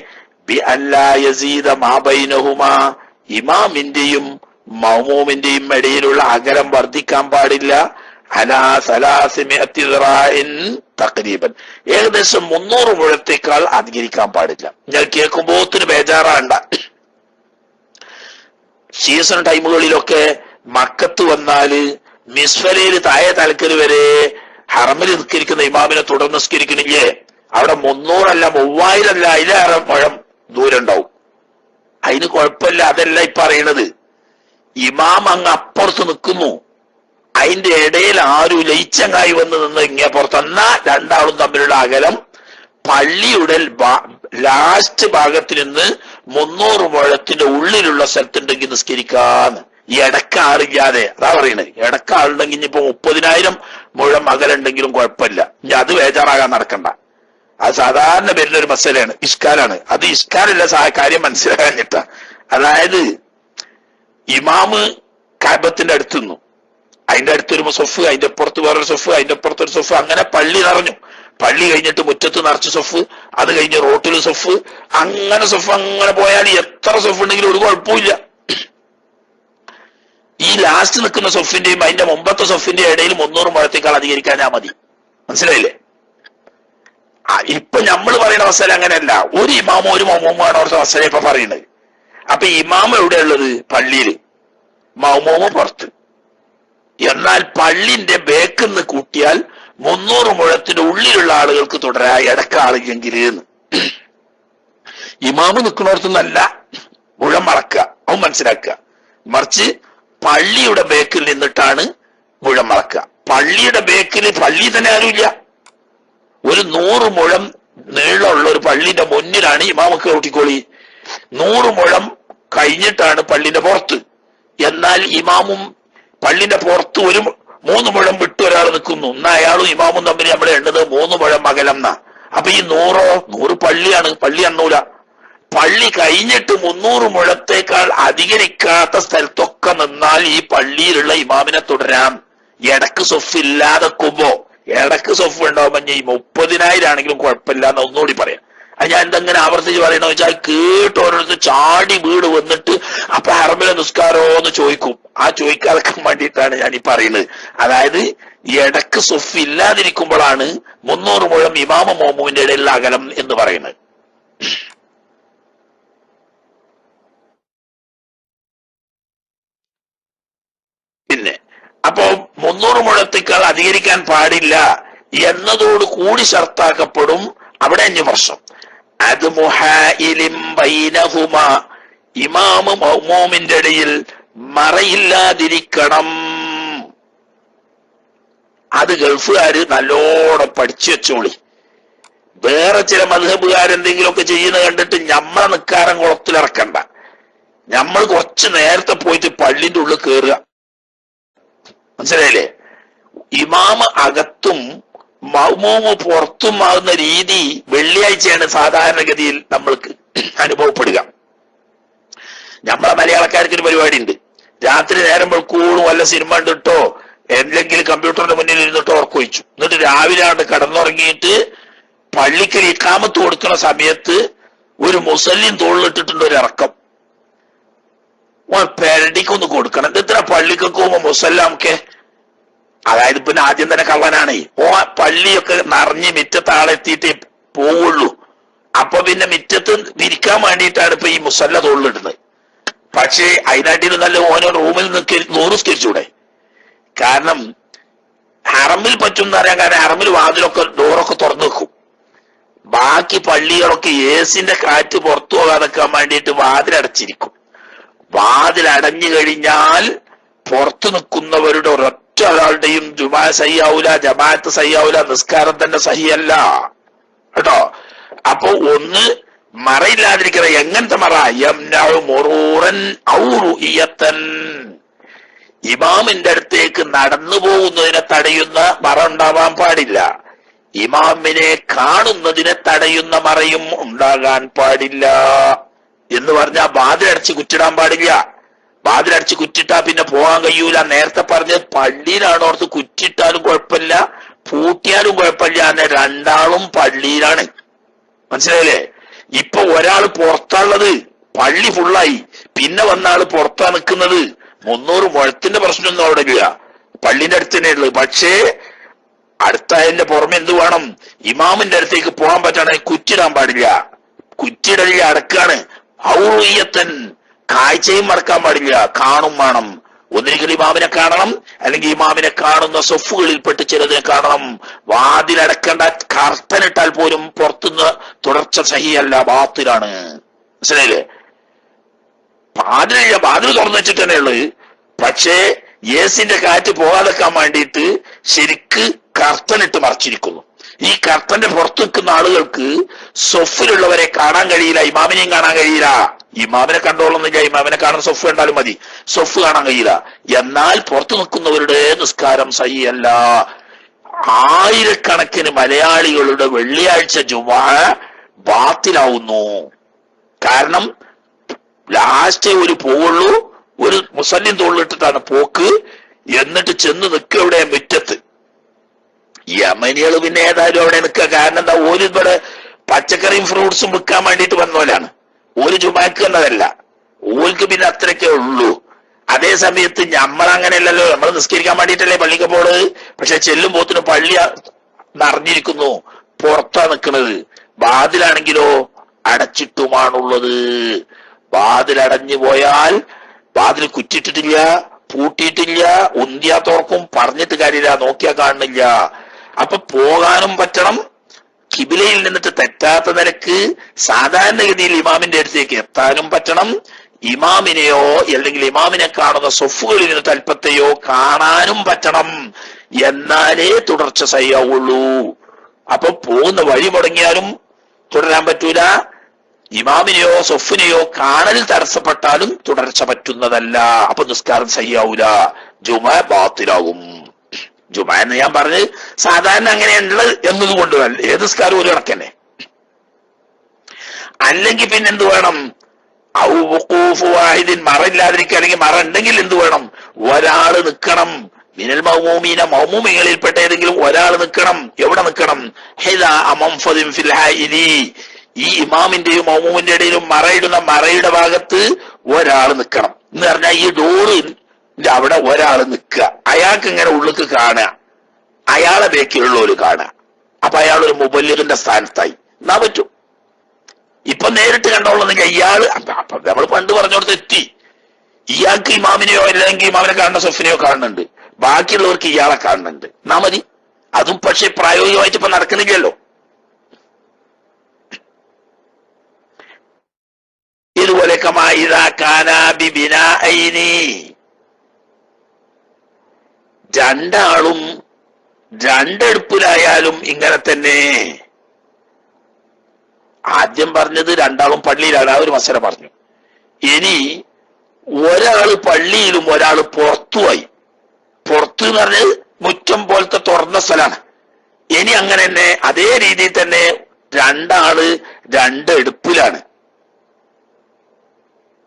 ബി അല്ലാ യസീദ മാ ബൈനഹുമാ, ഇമാമിന്റെയും മൗമൂമിന്റെയും ഇടയിലുള്ള അകലം വർദ്ധിക്കാൻ പാടില്ല. അലാ സലാസിമിഅത്തി ദിറാഇൻ തഖരീബൻ, ഏകദേശം 300 മുഴത്തേക്കാൾ അധികരിക്കാൻ പാടില്ല. ഞാൻ കേൾക്കുമ്പോത്തിന് ബേജാറാണ്ട. സീസൺ ടൈമുകളിലൊക്കെ മക്കത്ത് വന്നാല് മിസ്ഫലയില് താഴെ തലക്കല് വരെ ഹറമിൽ നിസ്കരിക്കുന്ന ഇമാമിനെ തുടർന്ന് നിസ്കരിക്കണില്ലേ, അവിടെ 300 അല്ല 3000 അല്ല അതിലേറെ മുഴം ദൂരം ഉണ്ടാവും. അതിന് കുഴപ്പമില്ല. അതല്ല ഇപ്പൊ അറിയണത്. ഇമാം അങ്ങ് അപ്പുറത്ത് നിൽക്കുന്നു, അതിന്റെ ഇടയിൽ ആരും ലയിച്ചങ്ങായി വന്ന് നിന്ന് ഇങ്ങനെ പുറത്ത്. എന്നാ രണ്ടാളും തമ്മിലുള്ള അകലം പള്ളിയുടെ ലാസ്റ്റ് ഭാഗത്ത് നിന്ന് 300 മുഴത്തിന്റെ ഉള്ളിലുള്ള സ്ഥലത്തുണ്ടെങ്കിൽ നിസ്കരിക്കാന്ന്. ഈ ഇടക്കാളില്ലാതെ, അതാ പറയണത്. ഇടക്കാളുണ്ടെങ്കിൽ ഇനിയിപ്പോ 30,000 മുഴം അകലുണ്ടെങ്കിലും കുഴപ്പമില്ല. ഇനി അത് ബേജാറാകാൻ നടക്കണ്ട. അത് സാധാരണ വരുന്നൊരു മസലയാണ്, ഇഷ്കാലാണ്. അത് ഇഷ്കാലല്ല, കാര്യം മനസ്സിലാകാഞ്ഞിട്ടാ. അതായത് ഇമാമ് കഅബത്തിന്റെ അടുത്ത് നിന്നു, അതിന്റെ അടുത്തൊരു സൊഫ്, അതിന്റെ അപ്പുറത്ത് വേറൊരു സൊഫ്, അതിന്റെ അപ്പുറത്തൊരു സൊഫ്, അങ്ങനെ പള്ളി നിറഞ്ഞു. പള്ളി കഴിഞ്ഞിട്ട് മുറ്റത്ത് നിറച്ച് സൊഫ്, അത് കഴിഞ്ഞ് റോട്ടിൽ സൊഫ്, അങ്ങനെ സൊഫ് അങ്ങനെ പോയാൽ എത്ര സൊഫ് ഉണ്ടെങ്കിലും ഒരു കുഴപ്പമില്ല. ഈ ലാസ്റ്റ് നിൽക്കുന്ന സൊഫിന്റെയും അതിന്റെ മുമ്പത്തെ സൊഫിന്റെ ഇടയിൽ 300 മുഴത്തേക്കാൾ അധികരിക്കാനാ മതി. മനസ്സിലായില്ലേ? ഇപ്പൊ നമ്മൾ പറയുന്ന അവസരം അങ്ങനെയല്ല. ഒരു ഇമാമോ ഒരു മൗമൂമാണ് അവിടുത്തെ അവസരം ഇപ്പൊ പറയുന്നത്. അപ്പൊ ഇമാമ എവിടെയുള്ളത്? പള്ളിയിൽ, മൗമൂമ പുറത്ത്. എന്നാൽ പള്ളിന്റെ ബേക്കിന്ന് കൂട്ടിയാൽ 300 മുഴത്തിന്റെ ഉള്ളിലുള്ള ആളുകൾക്ക് തുടരാ, ഇടക്ക ആളില്ലെങ്കിൽ. ഇമാമ് നിൽക്കുന്നിടത്തുനിന്നല്ല മുഴം മറക്കുക, അവൻ മനസ്സിലാക്കുക. മറിച്ച് പള്ളിയുടെ ബേക്കിൽ നിന്നിട്ടാണ് മുഴം മറക്കുക. പള്ളിയുടെ ബേക്കിൽ പള്ളി തന്നെ ആരുമില്ല. ഒരു 100 മുഴം നീളമുള്ള ഒരു പള്ളിന്റെ മുന്നിലാണ് ഇമാമൊക്കെ കൂട്ടിക്കോളി. 100 മുഴം കഴിഞ്ഞിട്ടാണ് പള്ളിന്റെ പുറത്ത്. എന്നാൽ ഇമാമും പള്ളിന്റെ പുറത്ത് ഒരു 3 മുഴം വിട്ട് ഒരാൾ നിൽക്കുന്നു. എന്നാ അയാളും ഇമാമും തമ്മിൽ നമ്മൾ എണ്ണത് 3 മുഴം അകലം എന്നാ. അപ്പൊ ഈ 100 പള്ളിയാണ്, പള്ളി എണ്ണൂല. പള്ളി കഴിഞ്ഞിട്ട് 300 മുഴത്തേക്കാൾ അധികരിക്കാത്ത സ്ഥലത്തൊക്കെ നിന്നാൽ ഈ പള്ളിയിലുള്ള ഇമാമിനെ തുടരാം. ഇടക്ക് സൊഫ് ഇല്ലാതെക്കുമ്പോ, ഇടക്ക് സൊഫ് ഉണ്ടാവുമ്പോ ഈ 30,000 ആണെങ്കിലും കുഴപ്പമില്ല എന്ന് ഒന്നുകൂടി പറയാം. അത് ഞാൻ എന്തെങ്ങനെ ആവർത്തിച്ച് പറയണമെന്ന് വെച്ചാൽ കേട്ട് ഓരോരുത്തർ ചാടി വീട് വന്നിട്ട് അപ്പൊ ഹറമിലെ നിസ്കാരോ എന്ന് ചോദിക്കും. ആ ചോദിക്കാതെക്കാൻ വേണ്ടിയിട്ടാണ് ഞാൻ ഈ പറയുന്നത്. അതായത് ഇടക്ക് സൊഫ് ഇല്ലാതിരിക്കുമ്പോഴാണ് 300 മുഴം ഇമാമ മൗമൂമിന്റെ ഇടയിലുള്ള അകലം എന്ന് പറയുന്നത്. പിന്നെ അപ്പോ 300 മുഴത്തേക്കാൾ അധികരിക്കാൻ പാടില്ല എന്നതോട് കൂടി ഷർത്താക്കപ്പെടും. അവിടെ 5 വർഷം. അത് മുഹായിലിം ബൈനഹുമാ, ഇമാമ് മൗമൂമിന്റെ ഇടയിൽ മറയില്ലാതിരിക്കണം. അത് ഗൾഫുകാര് നല്ലോണം പഠിച്ചു വെച്ചോളി. വേറെ ചില മദ്ഹബുകാരെന്തെങ്കിലുമൊക്കെ ചെയ്യുന്ന കണ്ടിട്ട് ഞമ്മളെ നിക്കാരം കുളത്തിലിറക്കണ്ട. നമ്മൾ കുറച്ച് നേരത്തെ പോയിട്ട് പള്ളിന്റെ ഉള്ളിൽ കയറുക. മനസ്സിലായില്ലേ? ഇമാമ അകത്തും മഅ്മൂമ് പുറത്തും ആകുന്ന രീതി വെള്ളിയാഴ്ചയാണ് സാധാരണഗതിയിൽ നമ്മൾക്ക് അനുഭവപ്പെടുക. നമ്മളെ മലയാളക്കാർക്ക് ഒരു പരിപാടി ഉണ്ട്. രാത്രി നേരം വെളുക്കോളും വല്ല സിനിമ കണ്ടിട്ടോ എന്തെങ്കിലും കമ്പ്യൂട്ടറിന്റെ മുന്നിൽ ഇരുന്നിട്ടോ ഉറക്കൊഴിച്ചു. എന്നിട്ട് രാവിലെ ആണ് കിടന്നുറങ്ങിയിട്ട് പള്ളിക്കൽ ഇഖാമത്ത് കൊടുക്കുന്ന സമയത്ത് ഒരു മുസല്ലിൻ തോളിലിട്ടിട്ടുണ്ട് ഒരു ഇറക്കം. പെരടിക്കൊന്ന് കൊടുക്കണം. ഇത്ര പള്ളിക്കൊക്കെ പോകുമ്പോ മുസല്ലാമൊക്കെ, അതായത് പിന്നെ ആദ്യം തന്നെ കള്ളനാണ്. പള്ളിയൊക്കെ നിറഞ്ഞ് മുറ്റത്ത് ആളെത്തിയിട്ടേ പോവുള്ളൂ. അപ്പൊ പിന്നെ മുറ്റത്ത് വിരിക്കാൻ വേണ്ടിയിട്ടാണ് ഇപ്പൊ ഈ മുസല്ല തോളിലിടുന്നത്. പക്ഷേ അതിനാട്ടിലും നല്ല ഓരോ റൂമിൽ നിസ്കരിച്ചൂടെ? കാരണം ഹറമിൽ പറ്റും എന്ന് പറയാൻ കാരണം ഹറമിൽ വാതിലൊക്കെ ഡോറൊക്കെ തുറന്നു വെക്കും. ബാക്കി പള്ളികളൊക്കെ ഏസിന്റെ കാറ്റ് പുറത്തു പോകാതെക്കാൻ വേണ്ടിയിട്ട് വാതിലടച്ചിരിക്കും. വാതിലടഞ്ഞു കഴിഞ്ഞാൽ പുറത്തു നിൽക്കുന്നവരുടെ ഒരൊറ്റ ഒരാളുടെയും ജുമാ സഹിയാവൂല, ജമാഅത്ത് സഹിയാവൂല, നിസ്കാരം തന്നെ സഹിയല്ല കേട്ടോ. അപ്പൊ ഒന്ന് മറയില്ലാതിരിക്കുന്ന എങ്ങനത്തെ മറ? യംനഉ ഔ റുഇയതൻ, ഇമാമിന്റെ അടുത്തേക്ക് നടന്നു പോകുന്നതിനെ തടയുന്ന മറ ഉണ്ടാവാൻ പാടില്ല. ഇമാമിനെ കാണുന്നതിനെ തടയുന്ന മറയും ഉണ്ടാകാൻ പാടില്ല. എന്ന് പറഞ്ഞാൽ വാതിലടച്ച് കുറ്റിടാൻ പാടില്ല. വാതിലടച്ച് കുറ്റിട്ടാ പിന്നെ പോകാൻ കഴിയൂല. നേരത്തെ പറഞ്ഞത് പള്ളിയിലാണ്, ഓർത്ത് കുറ്റിട്ടാലും കുഴപ്പമില്ല, പൂട്ടിയാലും കുഴപ്പമില്ല. എന്നെ രണ്ടാളും പള്ളിയിലാണ്. മനസ്സിലായില്ലേ? ഇപ്പൊ ഒരാൾ പുറത്താണുള്ളത്, പള്ളി ഫുള്ളായി, പിന്നെ വന്ന ആള് പുറത്താ നിൽക്കുന്നത്. 300 മുഴത്തിന്റെ പ്രശ്നമൊന്നും അവിടെ ഇല്ല, പള്ളിന്റെ അടുത്ത് തന്നെ ഉള്ളത്. പക്ഷേ അടുത്തതിന്റെ പുറമെ എന്ത് വേണം? ഇമാമിന്റെ അടുത്തേക്ക് പോകാൻ പറ്റണേ കുറ്റിടാൻ പാടില്ല. കുറ്റിടലിൽ അടക്കാണ്. ഔറിയത്തൻ, കാഴ്ചയും മറക്കാൻ പാടില്ല, കാണും വേണം. ഒന്നിരിക്കൽ ഇമാമിനെ കാണണം, അല്ലെങ്കിൽ ഇമാമിനെ കാണുന്ന സൊഫുകളിൽപ്പെട്ട് ചിലതിനെ കാണണം. വാതിലടക്കേണ്ട കർട്ടനിട്ടാൽ പോലും പുറത്തുനിന്ന് തുടർച്ച സഹിയല്ല, ബാത്തിലാണ്. മനസ്സിലായില്ലേ? വാതിലില്ല, വാതിൽ തുറന്നു വെച്ചിട്ട് തന്നെ ഉള്ളത്. പക്ഷേ ഏസിന്റെ കാറ്റ് പോകാതെക്കാൻ വേണ്ടിയിട്ട് ശരിക്ക് കർട്ടനിട്ട് മറച്ചിരിക്കുന്നു. ഈ കർട്ടന്റെ പുറത്തു നിൽക്കുന്ന ആളുകൾക്ക് സൊഫിലുള്ളവരെ കാണാൻ കഴിയില്ല, ഇമാമിനെയും കാണാൻ കഴിയില്ല. ഇമാമിനെ കണ്ടോളുന്നില്ല, ഇമാമിനെ കാണാൻ സൊഫ് കണ്ടാലും മതി, സൊഫ് കാണാൻ കഴിയില്ല. എന്നാൽ പുറത്തു നിൽക്കുന്നവരുടെ നിസ്കാരം സഹിയല്ല. ആയിരക്കണക്കിന് മലയാളികളുടെ വെള്ളിയാഴ്ച ജുമാ ബാത്തിലാവുന്നു. കാരണം ലാസ്റ്റേ ഒരു പോവുള്ളൂ, ഒരു മുസല്ലിൻ തോളിലിട്ടിട്ടാണ് പോക്ക്. എന്നിട്ട് ചെന്ന് നിൽക്കുക ഇവിടെ മുറ്റത്ത്. യമനികൾ പിന്നെ ഏതായാലും അവിടെ നിൽക്കുക. കാരണം എന്താ? ഓര് ഇവിടെ പച്ചക്കറിയും ഫ്രൂട്ട്സും വിൽക്കാൻ വേണ്ടിയിട്ട് വന്നോലാണ്. ഒരു ജുമാക്ക് എന്നതല്ല, ഓർക്ക് പിന്നെ അത്രയ്ക്കേ ഉള്ളൂ. അതേ സമയത്ത് നമ്മളങ്ങനെയല്ലല്ലോ, നമ്മൾ നിസ്കരിക്കാൻ വേണ്ടിയിട്ടല്ലേ പള്ളിക്ക് പോണത്. പക്ഷെ ചെല്ലുമ്പോത്തിന് പള്ളി നിറഞ്ഞിരിക്കുന്നു, പുറത്താ നിൽക്കുന്നത്. വാതിലാണെങ്കിലോ അടച്ചിട്ടുമാണുള്ളത്. വാതിലടഞ്ഞു പോയാൽ വാതിൽ കുറ്റിട്ടിട്ടില്ല, പൂട്ടിയിട്ടില്ല, ഉന്തിയാ തുറക്കും, പറഞ്ഞിട്ട് കാര്യമില്ല, നോക്കിയാ കാണുന്നില്ല. അപ്പൊ പോകാനും പറ്റണം, കിബിലയിൽ നിന്നിട്ട് തെറ്റാത്ത നിലക്ക് സാധാരണഗതിയിൽ ഇമാമിന്റെ അടുത്തേക്ക് എത്താനും പറ്റണം. ഇമാമിനെയോ അല്ലെങ്കിൽ ഇമാമിനെ കാണുന്ന സൊഫുകളിൽ നിന്ന് തൽപ്പത്തെയോ കാണാനും പറ്റണം. എന്നാലേ തുടർച്ച സഹിയാവുള്ളൂ. അപ്പൊ പോകുന്ന വഴി മുടങ്ങിയാലും തുടരാൻ പറ്റൂല. ഇമാമിനെയോ സൊഫിനെയോ കാണൽ തടസ്സപ്പെട്ടാലും തുടർച്ച പറ്റുന്നതല്ല. അപ്പൊ നിസ്കാരം സഹിയാവൂല, ജുമാ ബാത്തിലാകും. ജുമാ എന്ന് ഞാൻ പറഞ്ഞ് സാധാരണ അങ്ങനെയുള്ളത് എന്നതുകൊണ്ട് ഏത് നിസ്കാരം ഒരു കണക്കന്നെ. അല്ലെങ്കിൽ പിന്നെ എന്ത് വേണം? മറ ഇല്ലാതിരിക്കുക, അല്ലെങ്കിൽ മറ ഉണ്ടെങ്കിൽ എന്ത് വേണം? ഒരാള് നിൽക്കണം. മിനൽ മൗമൂമീന, മൗമൂമികളിൽപ്പെട്ട ഏതെങ്കിലും ഒരാൾ നിൽക്കണം. എവിടെ നിൽക്കണം? ഈ ഇമാമിന്റെയും മൗമൂമിന്റെ ഇടയിലും മറയിടുന്ന മറയുടെ ഭാഗത്ത് ഒരാൾ നിൽക്കണം. എന്ന് പറഞ്ഞാൽ ഈ ഡോറിന്റെ അവിടെ ഒരാൾ നിൽക്കുക. അയാൾക്ക് ഇങ്ങനെ ഉള്ളിക്ക് കാണുക, അയാളെ ബേക്കിലുള്ളവര് കാണുക. അപ്പൊ അയാൾ ഒരു മുബല്ലിഗിന്റെ സ്ഥാനത്തായി എന്നാ പറ്റും. ഇപ്പൊ നേരിട്ട് കണ്ടോളന്നെങ്കിൽ ഇയാള് നമ്മൾ പണ്ട് പറഞ്ഞോടത്ത് എത്തി. ഇയാൾക്ക് ഇമാമിനെയോ അല്ലെങ്കിൽ ഇമാമിനെ കാണുന്ന സൊഫിനെയോ കാണുന്നുണ്ട്, ബാക്കിയുള്ളവർക്ക് ഇയാളെ കാണുന്നുണ്ട്, എന്നാ മതി. അതും പക്ഷെ പ്രായോഗികമായിട്ട് ഇപ്പൊ നടക്കുന്നില്ലല്ലോ. ഇതുപോലെ രണ്ടാളും രണ്ടെടുപ്പിലായാലും ഇങ്ങനെ തന്നെ. ആദ്യം പറഞ്ഞത് രണ്ടാളും പള്ളിയിലാണ്, ആ ഒരു മസല പറഞ്ഞു. ഇനി ഒരാള് പള്ളിയിലും ഒരാള് പുറത്തുമായി. പുറത്ത് എന്ന് പറഞ്ഞത് മുറ്റം പോലത്തെ തുറന്ന സ്ഥലമാണ്. ഇനി അങ്ങനെ തന്നെ അതേ രീതിയിൽ തന്നെ രണ്ടാള് രണ്ട് എടുപ്പിലാണ്.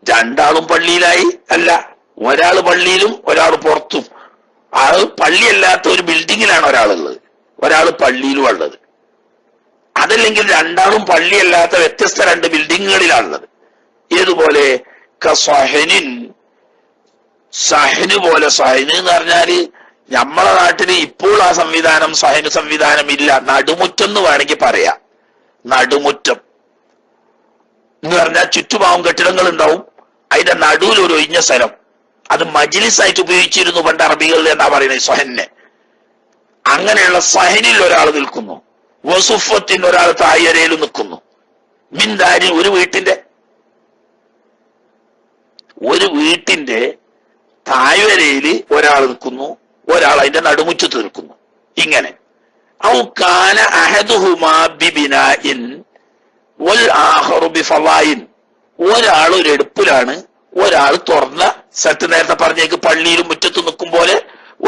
രണ്ടാളും പള്ളിയിലായി അല്ല, ഒരാള് പള്ളിയിലും ഒരാൾ പുറത്തും. ആ പള്ളിയല്ലാത്ത ഒരു ബിൽഡിങ്ങിലാണ് ഒരാളുള്ളത്, ഒരാൾ പള്ളിയിലും ഉള്ളത്. അതല്ലെങ്കിൽ രണ്ടാളും പള്ളിയല്ലാത്ത വ്യത്യസ്ത രണ്ട് ബിൽഡിങ്ങുകളിലാണുള്ളത്. ഏതുപോലെ സഹനിൻ, സഹന് പോലെ. സഹന് എന്ന് പറഞ്ഞാല് നമ്മളെ നാട്ടില് ഇപ്പോൾ ആ സംവിധാനം, സഹന് സംവിധാനം ഇല്ല. നടുമുറ്റം എന്ന് വേണമെങ്കിൽ പറയാം. നടുമുറ്റം എന്ന് പറഞ്ഞാൽ ചുറ്റുപാവം കെട്ടിടങ്ങൾ ഉണ്ടാവും, അതിന്റെ നടുവിൽ ഒരു ഒഴിഞ്ഞ സ്ഥലം. അത് മജ്ലിസായിട്ട് ഉപയോഗിച്ചിരുന്നു പണ്ട് അറബികളിൽ എന്നാ പറയുന്നത് സഹന്. അങ്ങനെയുള്ള സഹനിൽ ഒരാൾ നിൽക്കുന്നു, വസുഫത്തിന് ഒരാൾ തായരയിൽ നിൽക്കുന്നു. മിന്ദാരി, ഒരു വീട്ടിന്റെ താഴ്വരയില് ഒരാൾ നിൽക്കുന്നു, ഒരാൾ അതിന്റെ നടുമുറ്റത്ത് നിൽക്കുന്നു. ഇങ്ങനെ ഔ കാന അഹദുഹുമാ ബിബിനാഇൻ വൽ ആഖറു ബിഫളായിൻ. ഒരാൾ ഒരു എടുപ്പിലാണ്, ഒരാൾ തുറന്ന സ്ഥലത്ത്. നേരത്തെ പറഞ്ഞേക്ക് പള്ളിയിലും മുറ്റത്ത് നിൽക്കും പോലെ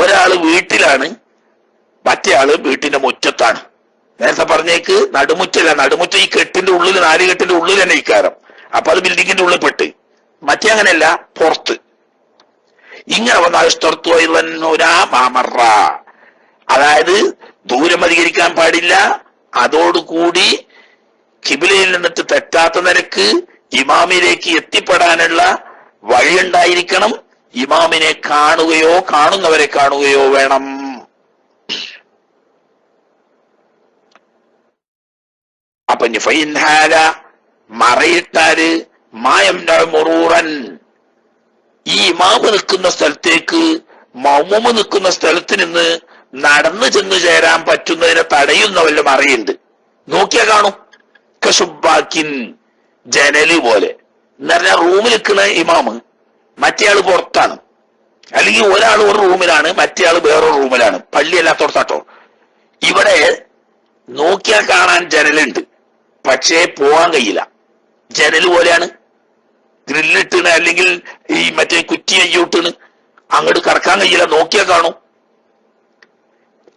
ഒരാൾ വീട്ടിലാണ്, മറ്റേ ആള് വീട്ടിന്റെ മുറ്റത്താണ്. നേരത്തെ പറഞ്ഞേക്ക് നടുമുറ്റല്ല, നടുമുറ്റം ഈ കെട്ടിന്റെ ഉള്ളിൽ, 4 കെട്ടിന്റെ ഉള്ളിൽ തന്നെ ഇക്കാരം. അപ്പൊ അത് ബിൽഡിങ്ങിന്റെ ഉള്ളിൽ പെട്ട്. മറ്റേ അങ്ങനെയല്ല, പുറത്ത്. ഇങ്ങനെ വന്നാൽ അതായത് ദൂരം അധികരിക്കാൻ പാടില്ല. അതോടുകൂടി കിബിലയിൽ നിന്നിട്ട് തെറ്റാത്ത നിരക്ക് ഇമാമിലേക്ക് എത്തിപ്പെടാനുള്ള വഴിയുണ്ടായിരിക്കണം. ഇമാമിനെ കാണുകയോ കാണുന്നവരെ കാണുകയോ വേണം. അപ്പൊ ഫൈൻഹാല, മറയിട്ടാല് മായം മുറൂറൻ, ഈ ഇമാമ് നിൽക്കുന്ന സ്ഥലത്തേക്ക് മൗമൂമ് നിൽക്കുന്ന സ്ഥലത്ത് നിന്ന് നടന്നു ചെന്ന് ചേരാൻ പറ്റുന്നതിനെ തടയുന്ന വല്ല മറയുണ്ട്. നോക്കിയാ കാണും. കശുബാക്കിൻ, ജനല് പോലെ. എന്ന് പറഞ്ഞാൽ റൂമിൽ നിൽക്കുന്ന ഇമാമ് മറ്റേയാള് പുറത്താണ്, അല്ലെങ്കിൽ ഒരാൾ ഒരു റൂമിലാണ്, മറ്റേയാള് വേറൊരു റൂമിലാണ്. പള്ളി അല്ലാത്തോടത്താട്ടോ. ഇവിടെ നോക്കിയാൽ കാണാൻ ജനലുണ്ട്, പക്ഷേ പോകാൻ കഴിയില്ല. ജനല് പോലെയാണ്, ഗ്രില്ലിട്ടിണ് അല്ലെങ്കിൽ ഈ മറ്റേ കുറ്റി അയ്യോട്ടിണ്, അങ്ങോട്ട് കടക്കാൻ കഴിയില്ല. നോക്കിയാൽ കാണും.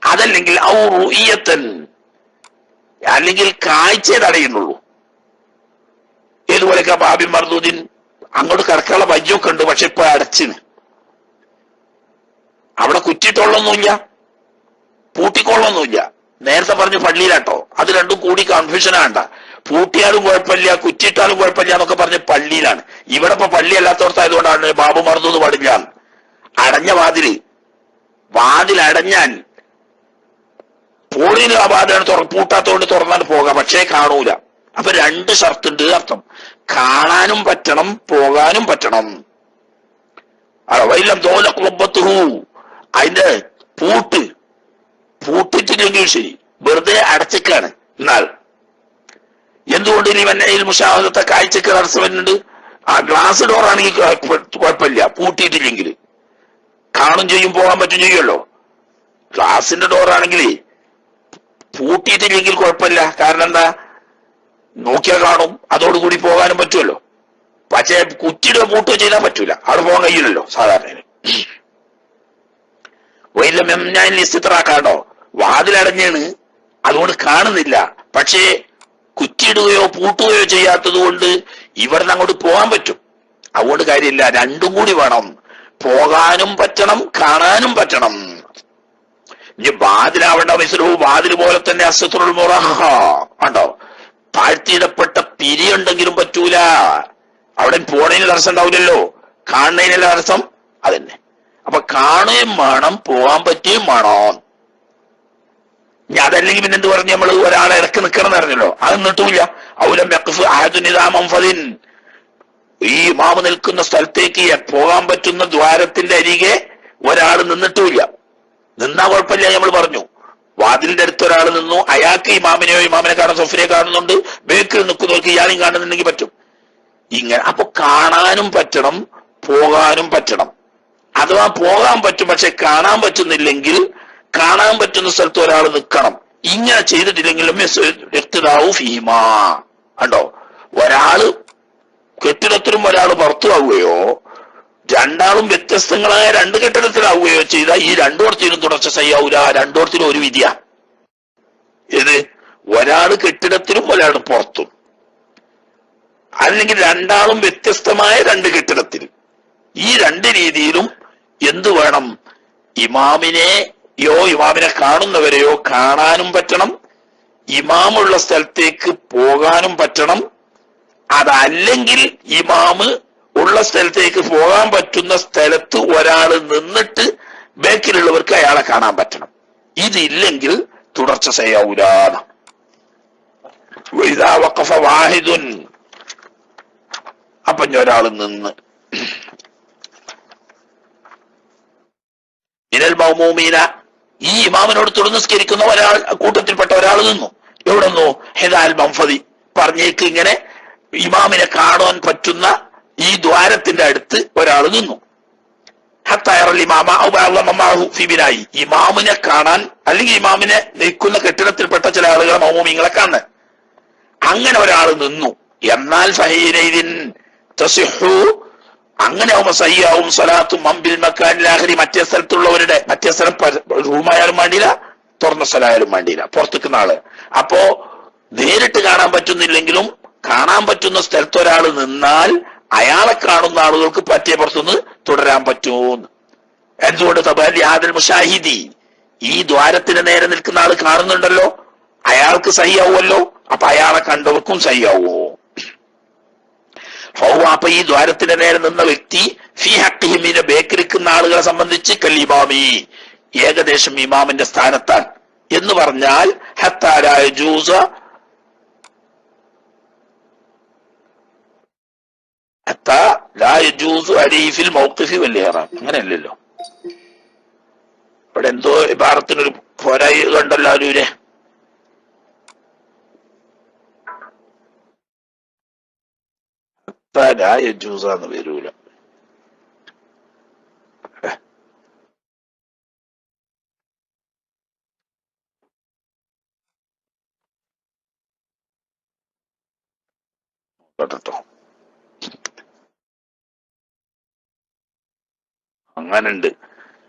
അതല്ലെങ്കിൽ ഔ റുഇയത്തൻ, അല്ലെങ്കിൽ കാഴ്ചയെ തടയുന്നുള്ളൂ. ഏതുപോലെയൊക്കെ ബാബി മർദൂദിൻ, അങ്ങോട്ട് കടക്കാനുള്ള വയ്യൊക്കെ ഉണ്ട്, പക്ഷെ ഇപ്പൊ അടച്ചിന്. അവിടെ കുറ്റിട്ടൊള്ളൊന്നുമില്ല, പൂട്ടിക്കൊള്ളൊന്നുമില്ല. നേരത്തെ പറഞ്ഞു പള്ളിയിലാട്ടോ. അത് രണ്ടും കൂടി കൺഫ്യൂഷനാണ്ട. പൂട്ടിയാലും കുഴപ്പമില്ല, കുറ്റിയിട്ടാലും കുഴപ്പമില്ല എന്നൊക്കെ പറഞ്ഞ് പള്ളിയിലാണ്. ഇവിടെ ഇപ്പൊ പള്ളി അല്ലാത്തവർത്തായതുകൊണ്ടാണ് ബാബു മർദൂദ് പാടില്ല. അടഞ്ഞ വാതിൽ അടഞ്ഞാൽ പോളിന് ആ വാതിലാണ് പൂട്ടാത്തോണ്ട് തുറന്നാൽ പോകാം, പക്ഷേ കാണൂല. അപ്പൊ 2 ഷർത്തുണ്ട് അർത്ഥം. കാണാനും പറ്റണം, പോകാനും പറ്റണം. വൈലം തോലക്കുളമ്പത്തുഹു, അതിന്റെ പൂട്ടിട്ടില്ലെങ്കിൽ ശരി, വെറുതെ അടച്ചേക്കാണ്. എന്നാൽ എന്തുകൊണ്ട് ഇനി വന്നയിൽ മുഷാഹദത്തെ കാഴ്ചക്ക് തടസ്സം വരുന്നുണ്ട്? ആ ഗ്ലാസ് ഡോറാണെങ്കിൽ കുഴപ്പമില്ല, പൂട്ടിയിട്ടില്ലെങ്കിൽ കാണും ചെയ്യും, പോകാൻ പറ്റും ചെയ്യുമല്ലോ. ഗ്ലാസിന്റെ ഡോറാണെങ്കിൽ പൂട്ടിയിട്ടില്ലെങ്കിൽ കുഴപ്പമില്ല. കാരണം എന്താ, നോക്കിയാൽ കാണും, അതോടുകൂടി പോകാനും പറ്റുമല്ലോ. പക്ഷേ കുറ്റിയുടെ പൂട്ടോ ചെയ്താൽ പറ്റൂല, അവിടെ പോകാൻ കഴിയില്ലല്ലോ സാധാരണ. വൈലം ഞാൻ ലിസ്റ്റിത്രാക്കാണ്ടോ, വാതിലടഞ്ഞാണ്, അതുകൊണ്ട് കാണുന്നില്ല. പക്ഷേ കുറ്റിയിടുകയോ പൂട്ടുകയോ ചെയ്യാത്തത് കൊണ്ട് ഇവിടുന്ന് അങ്ങോട്ട് പോകാൻ പറ്റും. അതുകൊണ്ട് കാര്യമില്ല, രണ്ടും കൂടി വേണം. പോകാനും പറ്റണം, കാണാനും പറ്റണം. ഇനി വാതിലാവേണ്ട മിസ്ലു, വാതിൽ പോലെ തന്നെ അസ്സത്തുൽ മുറഹ ഉണ്ടോ, താഴ്ത്തിയിടപ്പെട്ട പിരിയുണ്ടെങ്കിലും പറ്റൂല. അവിടെ പോണതിന് തടസ്സം ഉണ്ടാവില്ലല്ലോ, കാണുന്നതിനല്ല തടസ്സം. അതന്നെ. അപ്പൊ കാണുകയും വേണം, പോകാൻ പറ്റുകയും വേണം. ഇനി അതല്ലെങ്കിൽ പിന്നെ എന്ത് പറഞ്ഞു, നമ്മള് ഒരാളെ ഇടക്ക് നിൽക്കണം എന്ന് പറഞ്ഞല്ലോ, അത് നിന്നിട്ടില്ല. ഔലം യഖ്ഫ് അഹദുൻ ഇദാ മൻഫദിൻ, ഈ ഇമാമ് നിൽക്കുന്ന സ്ഥലത്തേക്ക് പോകാൻ പറ്റുന്ന ദ്വാരത്തിന്റെ അരികെ ഒരാൾ നിന്നിട്ടുമില്ല. നിന്നാ കുഴപ്പമില്ല, നമ്മൾ പറഞ്ഞു. വാതിലിന്റെ അടുത്ത് ഒരാൾ നിന്നു, അയാൾക്ക് ഇമാമിനെയോ ഇമാമിനെ കാണാൻ സൊഫിനെ കാണുന്നുണ്ട്, ബേക്കിൽ നിൽക്കുന്നവർക്ക് ഇയാളെയും കാണുന്നുണ്ടെങ്കിൽ പറ്റും. ഇങ്ങനെ അപ്പൊ കാണാനും പറ്റണം, പോകാനും പറ്റണം. അഥവാ പോകാൻ പറ്റും പക്ഷെ കാണാൻ പറ്റുന്നില്ലെങ്കിൽ കാണാൻ പറ്റുന്ന സ്ഥലത്ത് ഒരാൾ നിൽക്കണം. ഇങ്ങനെ ചെയ്തിട്ടില്ലെങ്കിലും ഫീമാ കണ്ടോ, ഒരാള് കെട്ടിടത്തിലും ഒരാൾ പുറത്തു ആവുകയോ രണ്ടാളും വ്യത്യസ്തങ്ങളായ രണ്ട് കെട്ടിടത്തിലാവുകയോ ചെയ്താൽ ഈ രണ്ടോടത്തിനും തുടർച്ച ചെയ്യാവൂല. രണ്ടോടത്തിനും ഒരു വിധിയാ. ഏത്? ഒരാള് കെട്ടിടത്തിലും ഒരാൾ പുറത്തും, അല്ലെങ്കിൽ രണ്ടാളും വ്യത്യസ്തമായ രണ്ട് കെട്ടിടത്തിൽ. ഈ രണ്ട് രീതിയിലും എന്തു വേണം? ഇമാമിനെ കാണുന്നവരെയോ കാണാനും പറ്റണം, ഇമാമുള്ള സ്ഥലത്തേക്ക് പോകാനും പറ്റണം. അതല്ലെങ്കിൽ ഇമാമ് ഉള്ള സ്ഥലത്തേക്ക് പോകാൻ പറ്റുന്ന സ്ഥലത്ത് ഒരാൾ നിന്നിട്ട് ബാക്കിലുള്ളവർക്ക് അയാളെ കാണാൻ പറ്റണം. ഇതില്ലെങ്കിൽ തുടർച്ച ചെയ്യാവൂല. ഇദാ വഖഫ വാഹിദുൻ, അപ്പൊ ഒരാൾ നിന്ന് മിനൽ മൗമൂമീന, ഈ ഇമാമിനോട് തുടർന്ന് നിസ്കരിക്കുന്ന ഒരാൾ, കൂട്ടത്തിൽപ്പെട്ട ഒരാൾ നിന്നു. എവിടെ നിന്നു? ഹിദാൽ മൻഫദി, പറഞ്ഞേക്ക് ഇങ്ങനെ ഇമാമിനെ കാണാൻ പറ്റുന്ന ഈ ദ്വാരത്തിന്റെ അടുത്ത് ഒരാൾ നിന്നു. ഇമാമിനെ കാണാൻ, അല്ലെങ്കിൽ ഇമാമിനെ നിൽക്കുന്ന കെട്ടിടത്തിൽപ്പെട്ട ചില ആളുകളെ മൗമൂമിങ്ങളെ കാണാൻ അങ്ങനെ ഒരാൾ നിന്നു. എന്നാൽ ഫഹീനൈദിൻ തസിഹു, അങ്ങനെ ആവുമ്പോ സഹിയാവും സ്വലാത്തും മമ്പിൽ മക്കാനിലാഹരി, മറ്റേ സ്ഥലത്തുള്ളവരുടെ, മറ്റേ സ്ഥലം റൂമായാലും വേണ്ടിയില്ല, തുറന്ന സ്ഥലമായാലും വേണ്ടിയില്ല, പുറത്തുക്കുന്ന ആള്. അപ്പോ നേരിട്ട് കാണാൻ പറ്റുന്നില്ലെങ്കിലും കാണാൻ പറ്റുന്ന സ്ഥലത്ത് ഒരാൾ നിന്നാൽ അയാളെ കാണുന്ന ആളുകൾക്ക് പറ്റിയ പുറത്തുനിന്ന് തുടരാൻ പറ്റൂന്ന്. എന്തുകൊണ്ട്? തബാലി ആദൽ മുഷാഹിദി, ഈ ദ്വാരത്തിന് നേരെ നിൽക്കുന്ന ആള് കാണുന്നുണ്ടല്ലോ, അയാൾക്ക് സഹിയാവുമല്ലോ, അപ്പൊ അയാളെ കണ്ടവർക്കും സഹിയാവോ? അപ്പൊ ഈ ദ്വാരത്തിന്റെ നേരെ നിന്ന വ്യക്തി ഫി ഹഖിഹിമിനെ ബേക്കിരിക്കുന്ന ആളുകളെ സംബന്ധിച്ച് കല്ലിമാമി, ഏകദേശം ഇമാമിന്റെ സ്ഥാനത്താണ് എന്ന് പറഞ്ഞാൽ ഹത്താ ലാ യജൂസ, ഹത്താ ലാ യജൂസു അലൈഹി ഫിൽ മൗഖിഫി വൽ ഇഹ്റാം. അങ്ങനെയല്ലല്ലോ, ഇവിടെ എന്തോ ഇബാറത്തിനൊരു പോരായി കണ്ടല്ലോ ആരൂരെ. ഹത്താ ലാ യജൂസ എന്ന് വരൂല. കേട്ടോ, അങ്ങനുണ്ട്.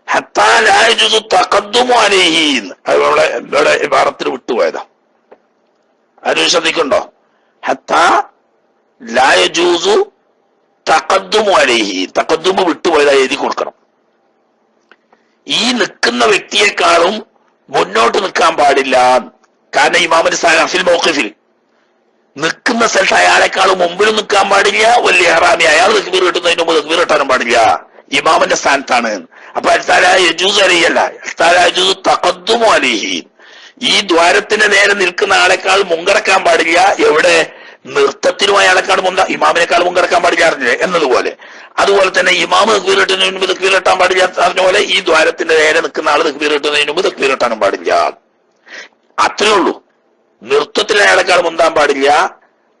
ഹത്താ ലാ യജൂസു തഖദ്ദുമു അലൈഹി, ഇവിടെ ഇബാറത്തിൽ വിട്ടുപോയതാ. ആരും ശ്രദ്ധിക്കണ്ടോ? ഹത്താ ലാ യജൂസു തഖദ്ദുമു അലൈഹി, തഖദ്ദുമു വിട്ടുപോയതാ, എഴുതി കൊടുക്കണം. ഈ നിൽക്കുന്ന വ്യക്തിയെക്കാളും മുന്നോട്ട് നിൽക്കാൻ പാടില്ല. കാരണം ഇമാമിന്റെ സ്ഥാനം ഫിൽ മൗഖിഫിൽ, നിൽക്കുന്ന സ്ഥലത്ത് അയാളെക്കാളും മുമ്പിലും നിൽക്കാൻ പാടില്ല. വലിയ ഹറാമി, അയാൾ തക്ബീർ കിട്ടുന്നതിന് മുമ്പ് തക്ബീർ കിട്ടാനും പാടില്ല, ഇമാമിന്റെ സ്ഥാനത്താണ്. അപ്പൊ യജൂസ് അലൈഹല്ല, തഖദ്ദുമു അലൈഹി, ഈ ദ്വാരത്തിന്റെ നേരെ നിൽക്കുന്ന ആളെക്കാൾ മുൻകടക്കാൻ പാടില്ല. എവിടെ? നൃത്തത്തിനും അയാളെക്കാൾ ഇമാമിനേക്കാൾ മുൻകടക്കാൻ പാടില്ല അറിഞ്ഞില്ലേ എന്നതുപോലെ. അതുപോലെ തന്നെ ഇമാമ് തക്ബീർ കിട്ടുന്നതിന് മുമ്പ് തക്ബീർ കിട്ടാൻ പാടില്ല അറിഞ്ഞ പോലെ ഈ ദ്വാരത്തിന്റെ നേരെ നിൽക്കുന്ന ആള് തക്ബീർ കിട്ടുന്നതിന് മുമ്പ് തക്ബീർ കിട്ടാനും പാടില്ല. അത്രേ ഉള്ളൂ. നൃത്തത്തിൽ അയാളെക്കാൾ മുന്താൻ പാടില്ല,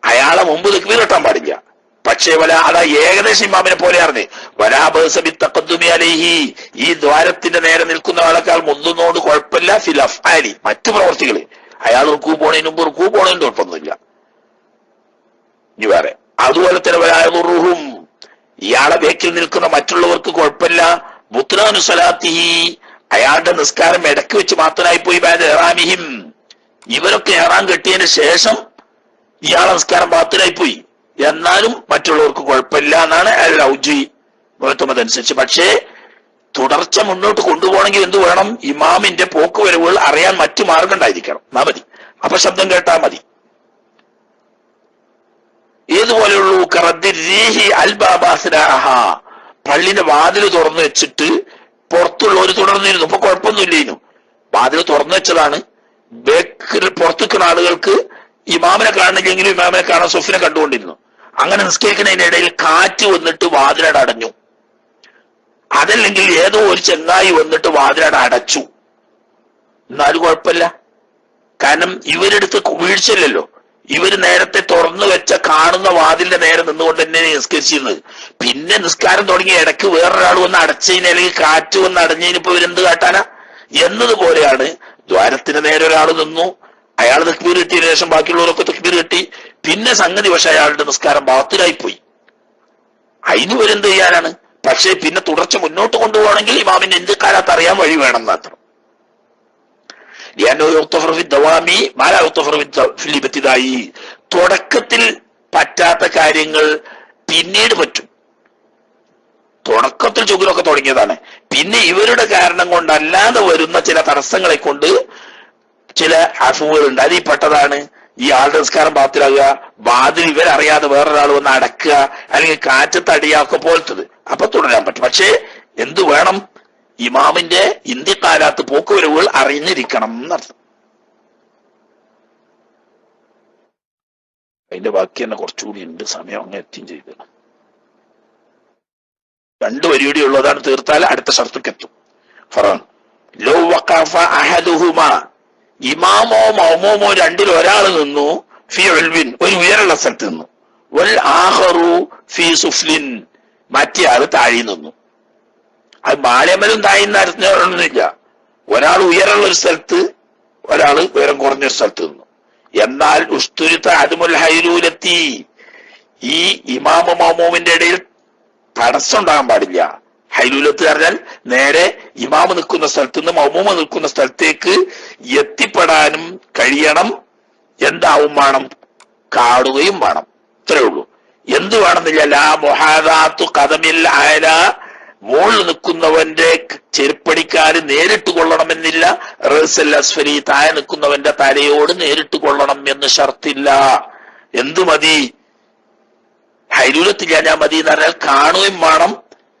അയാളെ മുമ്പ് തക്ബീർ കിട്ടാൻ പാടില്ല. പക്ഷേ അതാ ഏകദേശം ഇമാമിനെ പോലെ അറിഞ്ഞ് വലാബി തഖദ്ദുമി അലൈഹി, ഈ ദ്വാരത്തിന്റെ നേരെ നിൽക്കുന്ന ആളെക്കാൾ മുന്തുന്നോണ്ട് കുഴപ്പമില്ല. ഫിൽ അഫ്ആലി, മറ്റു പ്രവർത്തികള് അയാൾ റുക്കൂ പോണതിന് മുമ്പ് റുക്കൂ പോണതിന് കുഴപ്പമൊന്നുമില്ല. ഇനി വേറെ അതുപോലെ തന്നെ വലായദുറുഹും, ഇയാളെ ബേക്കിൽ നിൽക്കുന്ന മറ്റുള്ളവർക്ക് കുഴപ്പമില്ല. ബുത്ലാനു സ്വലാത്തിഹി, അയാളുടെ നിസ്കാരം ഇടയ്ക്ക് വെച്ച് മാത്രമായി പോയി. ബാദ ഇഹ്റാമിഹിം, ഇവരൊക്കെ ഇഹ്റാം കെട്ടിയതിന് ശേഷം ഇയാളെ നിസ്കാരം ബാത്തിലായി പോയി, എന്നാലും മറ്റുള്ളവർക്ക് കുഴപ്പമില്ല എന്നാണ് ഔജി മുഹത്തമതനുസരിച്ച്. പക്ഷേ തുടർച്ച മുന്നോട്ട് കൊണ്ടുപോകണമെങ്കിൽ എന്ത് വേണം? ഇമാമിന്റെ പോക്ക് വരവുകൾ അറിയാൻ മറ്റു മാർഗം ഉണ്ടായിരിക്കണം. എന്നാ മതി, അപ്പൊ ശബ്ദം കേട്ടാ മതി. ഏതുപോലെയുള്ളൂ? പള്ളിന്റെ വാതിൽ തുറന്നു വെച്ചിട്ട് പുറത്തുള്ളവർ തുടർന്നിരുന്നു, ഇപ്പൊ കുഴപ്പമൊന്നുമില്ലേനു. വാതിൽ തുറന്നു വെച്ചതാണ്, ബേക്കിൽ പുറത്തുക്കുന്ന ആളുകൾക്ക് ഇമാമിനെ കാണണമെങ്കിലും ഇമാമിനെ കാണാൻ സൊഫിനെ കണ്ടുകൊണ്ടിരുന്നു. അങ്ങനെ നിസ്കരിക്കുന്നതിനിടയിൽ കാറ്റ് വന്നിട്ട് വാതിലട അടഞ്ഞു. അതല്ലെങ്കിൽ ഏതോ ഒരു ചെങ്ങായി വന്നിട്ട് വാതിലട അടച്ചു, എന്നാലും കുഴപ്പമില്ല. കാരണം ഇവരെടുത്ത് വീഴ്ചയില്ലല്ലോ. ഇവര് നേരത്തെ തുറന്നു വെച്ച കാണുന്ന വാതിലിന്റെ നേരെ നിന്നുകൊണ്ട് തന്നെ നിസ്കരിച്ചിരുന്നത്. പിന്നെ നിസ്കാരം തുടങ്ങിയ ഇടയ്ക്ക് വേറൊരാൾ വന്ന് അടച്ചതിന്, അല്ലെങ്കിൽ കാറ്റ് വന്ന് അടഞ്ഞതിനിപ്പോ ഇവരെന്ത് കാട്ടാനാ എന്നതുപോലെയാണ്. ദ്വാരത്തിന് നേരെ ഒരാൾ നിന്നു, അയാൾ തക്ബീർ കിട്ടിയതിനു ശേഷം ബാക്കിയുള്ളവരൊക്കെ തക്ബീർ കിട്ടി, പിന്നെ സംഗതി പക്ഷെ അയാളുടെ നിസ്കാരം ബാത്തിലായി പോയി. അതിന് ഇവരെന്ത് ചെയ്യാനാണ്? പക്ഷേ പിന്നെ തുടർച്ച മുന്നോട്ട് കൊണ്ടുപോകണമെങ്കിൽ ഇമാമിന്റെ ഇന്ത്യക്കാലത്ത് അറിയാൻ വഴി വേണം മാത്രം. തുടക്കത്തിൽ പറ്റാത്ത കാര്യങ്ങൾ പിന്നീട് പറ്റും. തുടക്കത്തിൽ ചുഗലൊക്കെ തുടങ്ങിയതാണ്. പിന്നെ ഇവരുടെ കാരണം കൊണ്ടല്ലാതെ വരുന്ന ചില തടസ്സങ്ങളെ കൊണ്ട് ചില അഫുകളുണ്ട്. അതിൽ പെട്ടതാണ് ഈ ആളുടെ നിസ്കാരം ബാത്തിലാകുക, വാതിൽ ഇവരറിയാതെ വേറൊരാൾ വന്ന് അടക്കുക, അല്ലെങ്കിൽ കാറ്റത്ത് അടിയാക്കുക പോലത്തത്. അപ്പൊ തുടരാൻ പറ്റും. പക്ഷേ എന്തു വേണം? ഇമാമിന്റെ ഇന്ത്യക്കാലത്ത് പോക്കുവരവുകൾ അറിഞ്ഞിരിക്കണം എന്നർത്ഥം. അതിന്റെ ബാക്കി തന്നെ കുറച്ചുകൂടി ഉണ്ട്, സമയം അങ്ങ് എത്തിയും ചെയ്ത്. 2 വരിയുടെ ഉള്ളതാണ്, തീർത്താൽ അടുത്ത ഷർത്തുക്ക് എത്തും. ലോ വഖഫ അഹദുഹുമാ, ഇമാമോ മൗമൂമോ രണ്ടിൽ ഒരാൾ നിന്നു, ഫി ഉൽവിൻ ഒരു ഉയരമുള്ള സ്ഥലത്ത് നിന്നു, വൽ ആഖറു ഫി സുഫ്ലിൻ മറ്റേ ആള് താഴെ നിന്നു. അത് ബാല്യമലും താഴ്ന്ന അറിഞ്ഞൊന്നുമില്ല. ഒരാൾ ഉയരമുള്ള ഒരു സ്ഥലത്ത്, ഒരാൾ ഉയരം കുറഞ്ഞൊരു സ്ഥലത്ത് നിന്നു. എന്നാൽ ഉസ്തുരിത്ത അതുമുൽ ഹൈലൂലെത്തി, ഈ ഇമാമ മൗമൂമിന്റെ ഇടയിൽ തടസ്സം ഉണ്ടാകാൻ പാടില്ല. ഹൈലൂലത്ത് പറഞ്ഞാൽ നേരെ ഇമാമ് നിൽക്കുന്ന സ്ഥലത്ത് നിന്ന് മൗമൂമ നിൽക്കുന്ന സ്ഥലത്തേക്ക് എത്തിപ്പെടാനും കഴിയണം. എന്താവും വേണം? കാണുകയും വേണം. ഇത്രയേ ഉള്ളൂ. എന്ത് വേണമെന്നില്ല. ലാ മുഹാദാത്തു ഖദമിൽ അഅല, മുകളിൽ നിൽക്കുന്നവന്റെ ചെരുപ്പടിക്കാര് നേരിട്ട് കൊള്ളണമെന്നില്ല. റസൽ അസ്ഫലി, താഴെ നിൽക്കുന്നവന്റെ തലയോട് നേരിട്ട് കൊള്ളണം എന്ന് ഷർത്തില്ല. എന്തു മതി? ഹൈലൂലത്തില്ല ഞാൻ മതി എന്ന് പറഞ്ഞാൽ കാണുകയും വേണം,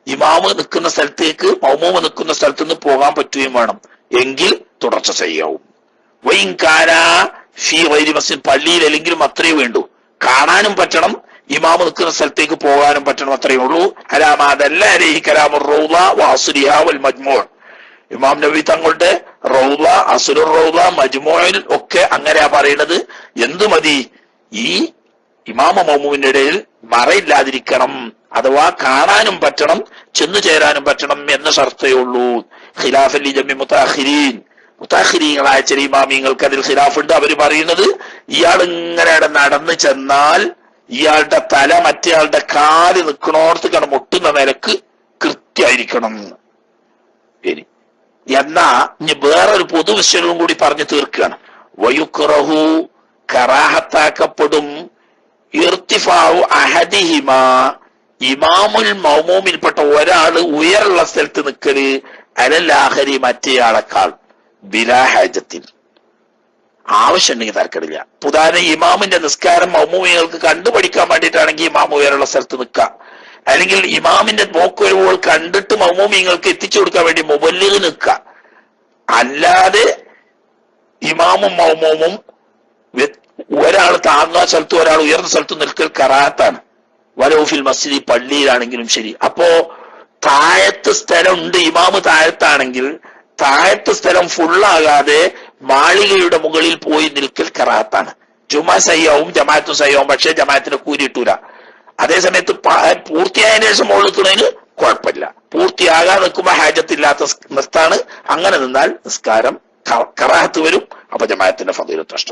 ഇമാമ് നിൽക്കുന്ന സ്ഥലത്തേക്ക് മൗമൂമ നിൽക്കുന്ന സ്ഥലത്ത് നിന്ന് പോകാൻ പറ്റുകയും വേണം. എങ്കിൽ തുടർച്ച ചെയ്യാവും. വൈകാന ഫീ ഗൈരി മസ്ജിദ്, പള്ളിയിൽ അല്ലെങ്കിലും അത്രയേ വേണ്ടൂ. കാണാനും പറ്റണം, ഇമാമ് നിൽക്കുന്ന സ്ഥലത്തേക്ക് പോകാനും പറ്റണം, അത്രയേ ഉള്ളൂ. അലാമാദല്ല അലൈഹി കലാമുർ റൗള വഅസ്ലിഹ വൽ മജ്മൂ'. ഇമാം നബവി തങ്ങളുടെ റൗള, അസ്ലുർ റൗള, മജ്മൂ'ൽ ഒക്കെ അങ്ങനെയാ പറയുന്നത്. എന്തു മതി? ഈ ഇമാമ മൗമൂമിന്റെ ഇടയിൽ മറയില്ലാതിരിക്കണം, അഥവാ കാണാനും പറ്റണം, ചെന്നു ചേരാനും പറ്റണം എന്ന ഷർത്തേ ഉള്ളൂ. ഖിലാഫല്ലി ജമി മുതാഖിരീൻ, മുതാഖിരീങ്ങളായ ചില ഇമാമിങ്ങൾക്ക് അതിൽ ഖിലാഫുണ്ട്. അവര് പറയുന്നത് ഇയാൾ ഇങ്ങനെ നടന്നു ചെന്നാൽ ഇയാളുടെ തല മറ്റേയാളുടെ കാല് നിൽക്കണോടത്ത് മുട്ടുന്ന നിലക്ക് കൃത്യമായിരിക്കണം. ശരി, എന്നാ ഇനി വേറൊരു പൊതുവിഷയവും കൂടി പറഞ്ഞു തീർക്കുകയാണ്. വയുക്റഹു, കറാഹത്താക്കപ്പെടും, ഇർത്തിഫാഉ അഹദിഹിമാ, ഇമാമുൽ മൗമൂമിൽപ്പെട്ട ഒരാള് ഉയരുള്ള സ്ഥലത്ത് നിൽക്കല്, അലല്ലാഹരി മറ്റേയാളെക്കാൾ, ബിലാ ഹാജത്തിൽ, ആവശ്യമുണ്ടെങ്കിൽ തരക്കടില്ല. പുതാനെ ഇമാമിന്റെ നിസ്കാരം മൗമൂമികൾക്ക് കണ്ടുപഠിക്കാൻ വേണ്ടിയിട്ടാണെങ്കിൽ ഇമാം ഉയരുള്ള സ്ഥലത്ത് നിൽക്കാം, അല്ലെങ്കിൽ ഇമാമിന്റെ പോക്കുവരവുകൾ കണ്ടിട്ട് മൗമൂമികൾക്ക് എത്തിച്ചു കൊടുക്കാൻ വേണ്ടി മുബല്ലിഗ് നിൽക്കാം. അല്ലാതെ ഇമാമും മൗമൂമും ഒരാൾ താഴ്ന്ന സ്ഥലത്തും ഒരാൾ ഉയർന്ന സ്ഥലത്തും നിൽക്കൽ കറാത്താണ്. വലൗഫിൽ മസ്ജിദ്, പള്ളിയിലാണെങ്കിലും ശരി. അപ്പോ താഴത്ത് സ്ഥലം ഉണ്ട്, ഇമാമ് താഴത്താണെങ്കിൽ താഴത്ത് സ്ഥലം ഫുള്ളാകാതെ മാളികയുടെ മുകളിൽ പോയി നിൽക്കൽ കറാത്താണ്. ജുമാ സയ്യാവും ജമാഅത്തും സയ്യാവും, പക്ഷേ ജമാഅത്തിന് കൂലി കിട്ടൂല. അതേസമയത്ത് പൂർത്തിയായതിനു ശേഷം മുകളിൽ നിൽക്കുന്നതിന് കുഴപ്പമില്ല. പൂർത്തിയാകാതെ നിൽക്കുമ്പോൾ ഹാജത്തില്ലാത്ത നിർത്താണ്. അങ്ങനെ നിന്നാൽ നിസ്കാരം കറാഹത്ത് വരും. അപ്പൊ ജമാഅത്തിന്റെ ഫളീലത്ത് നഷ്ടം.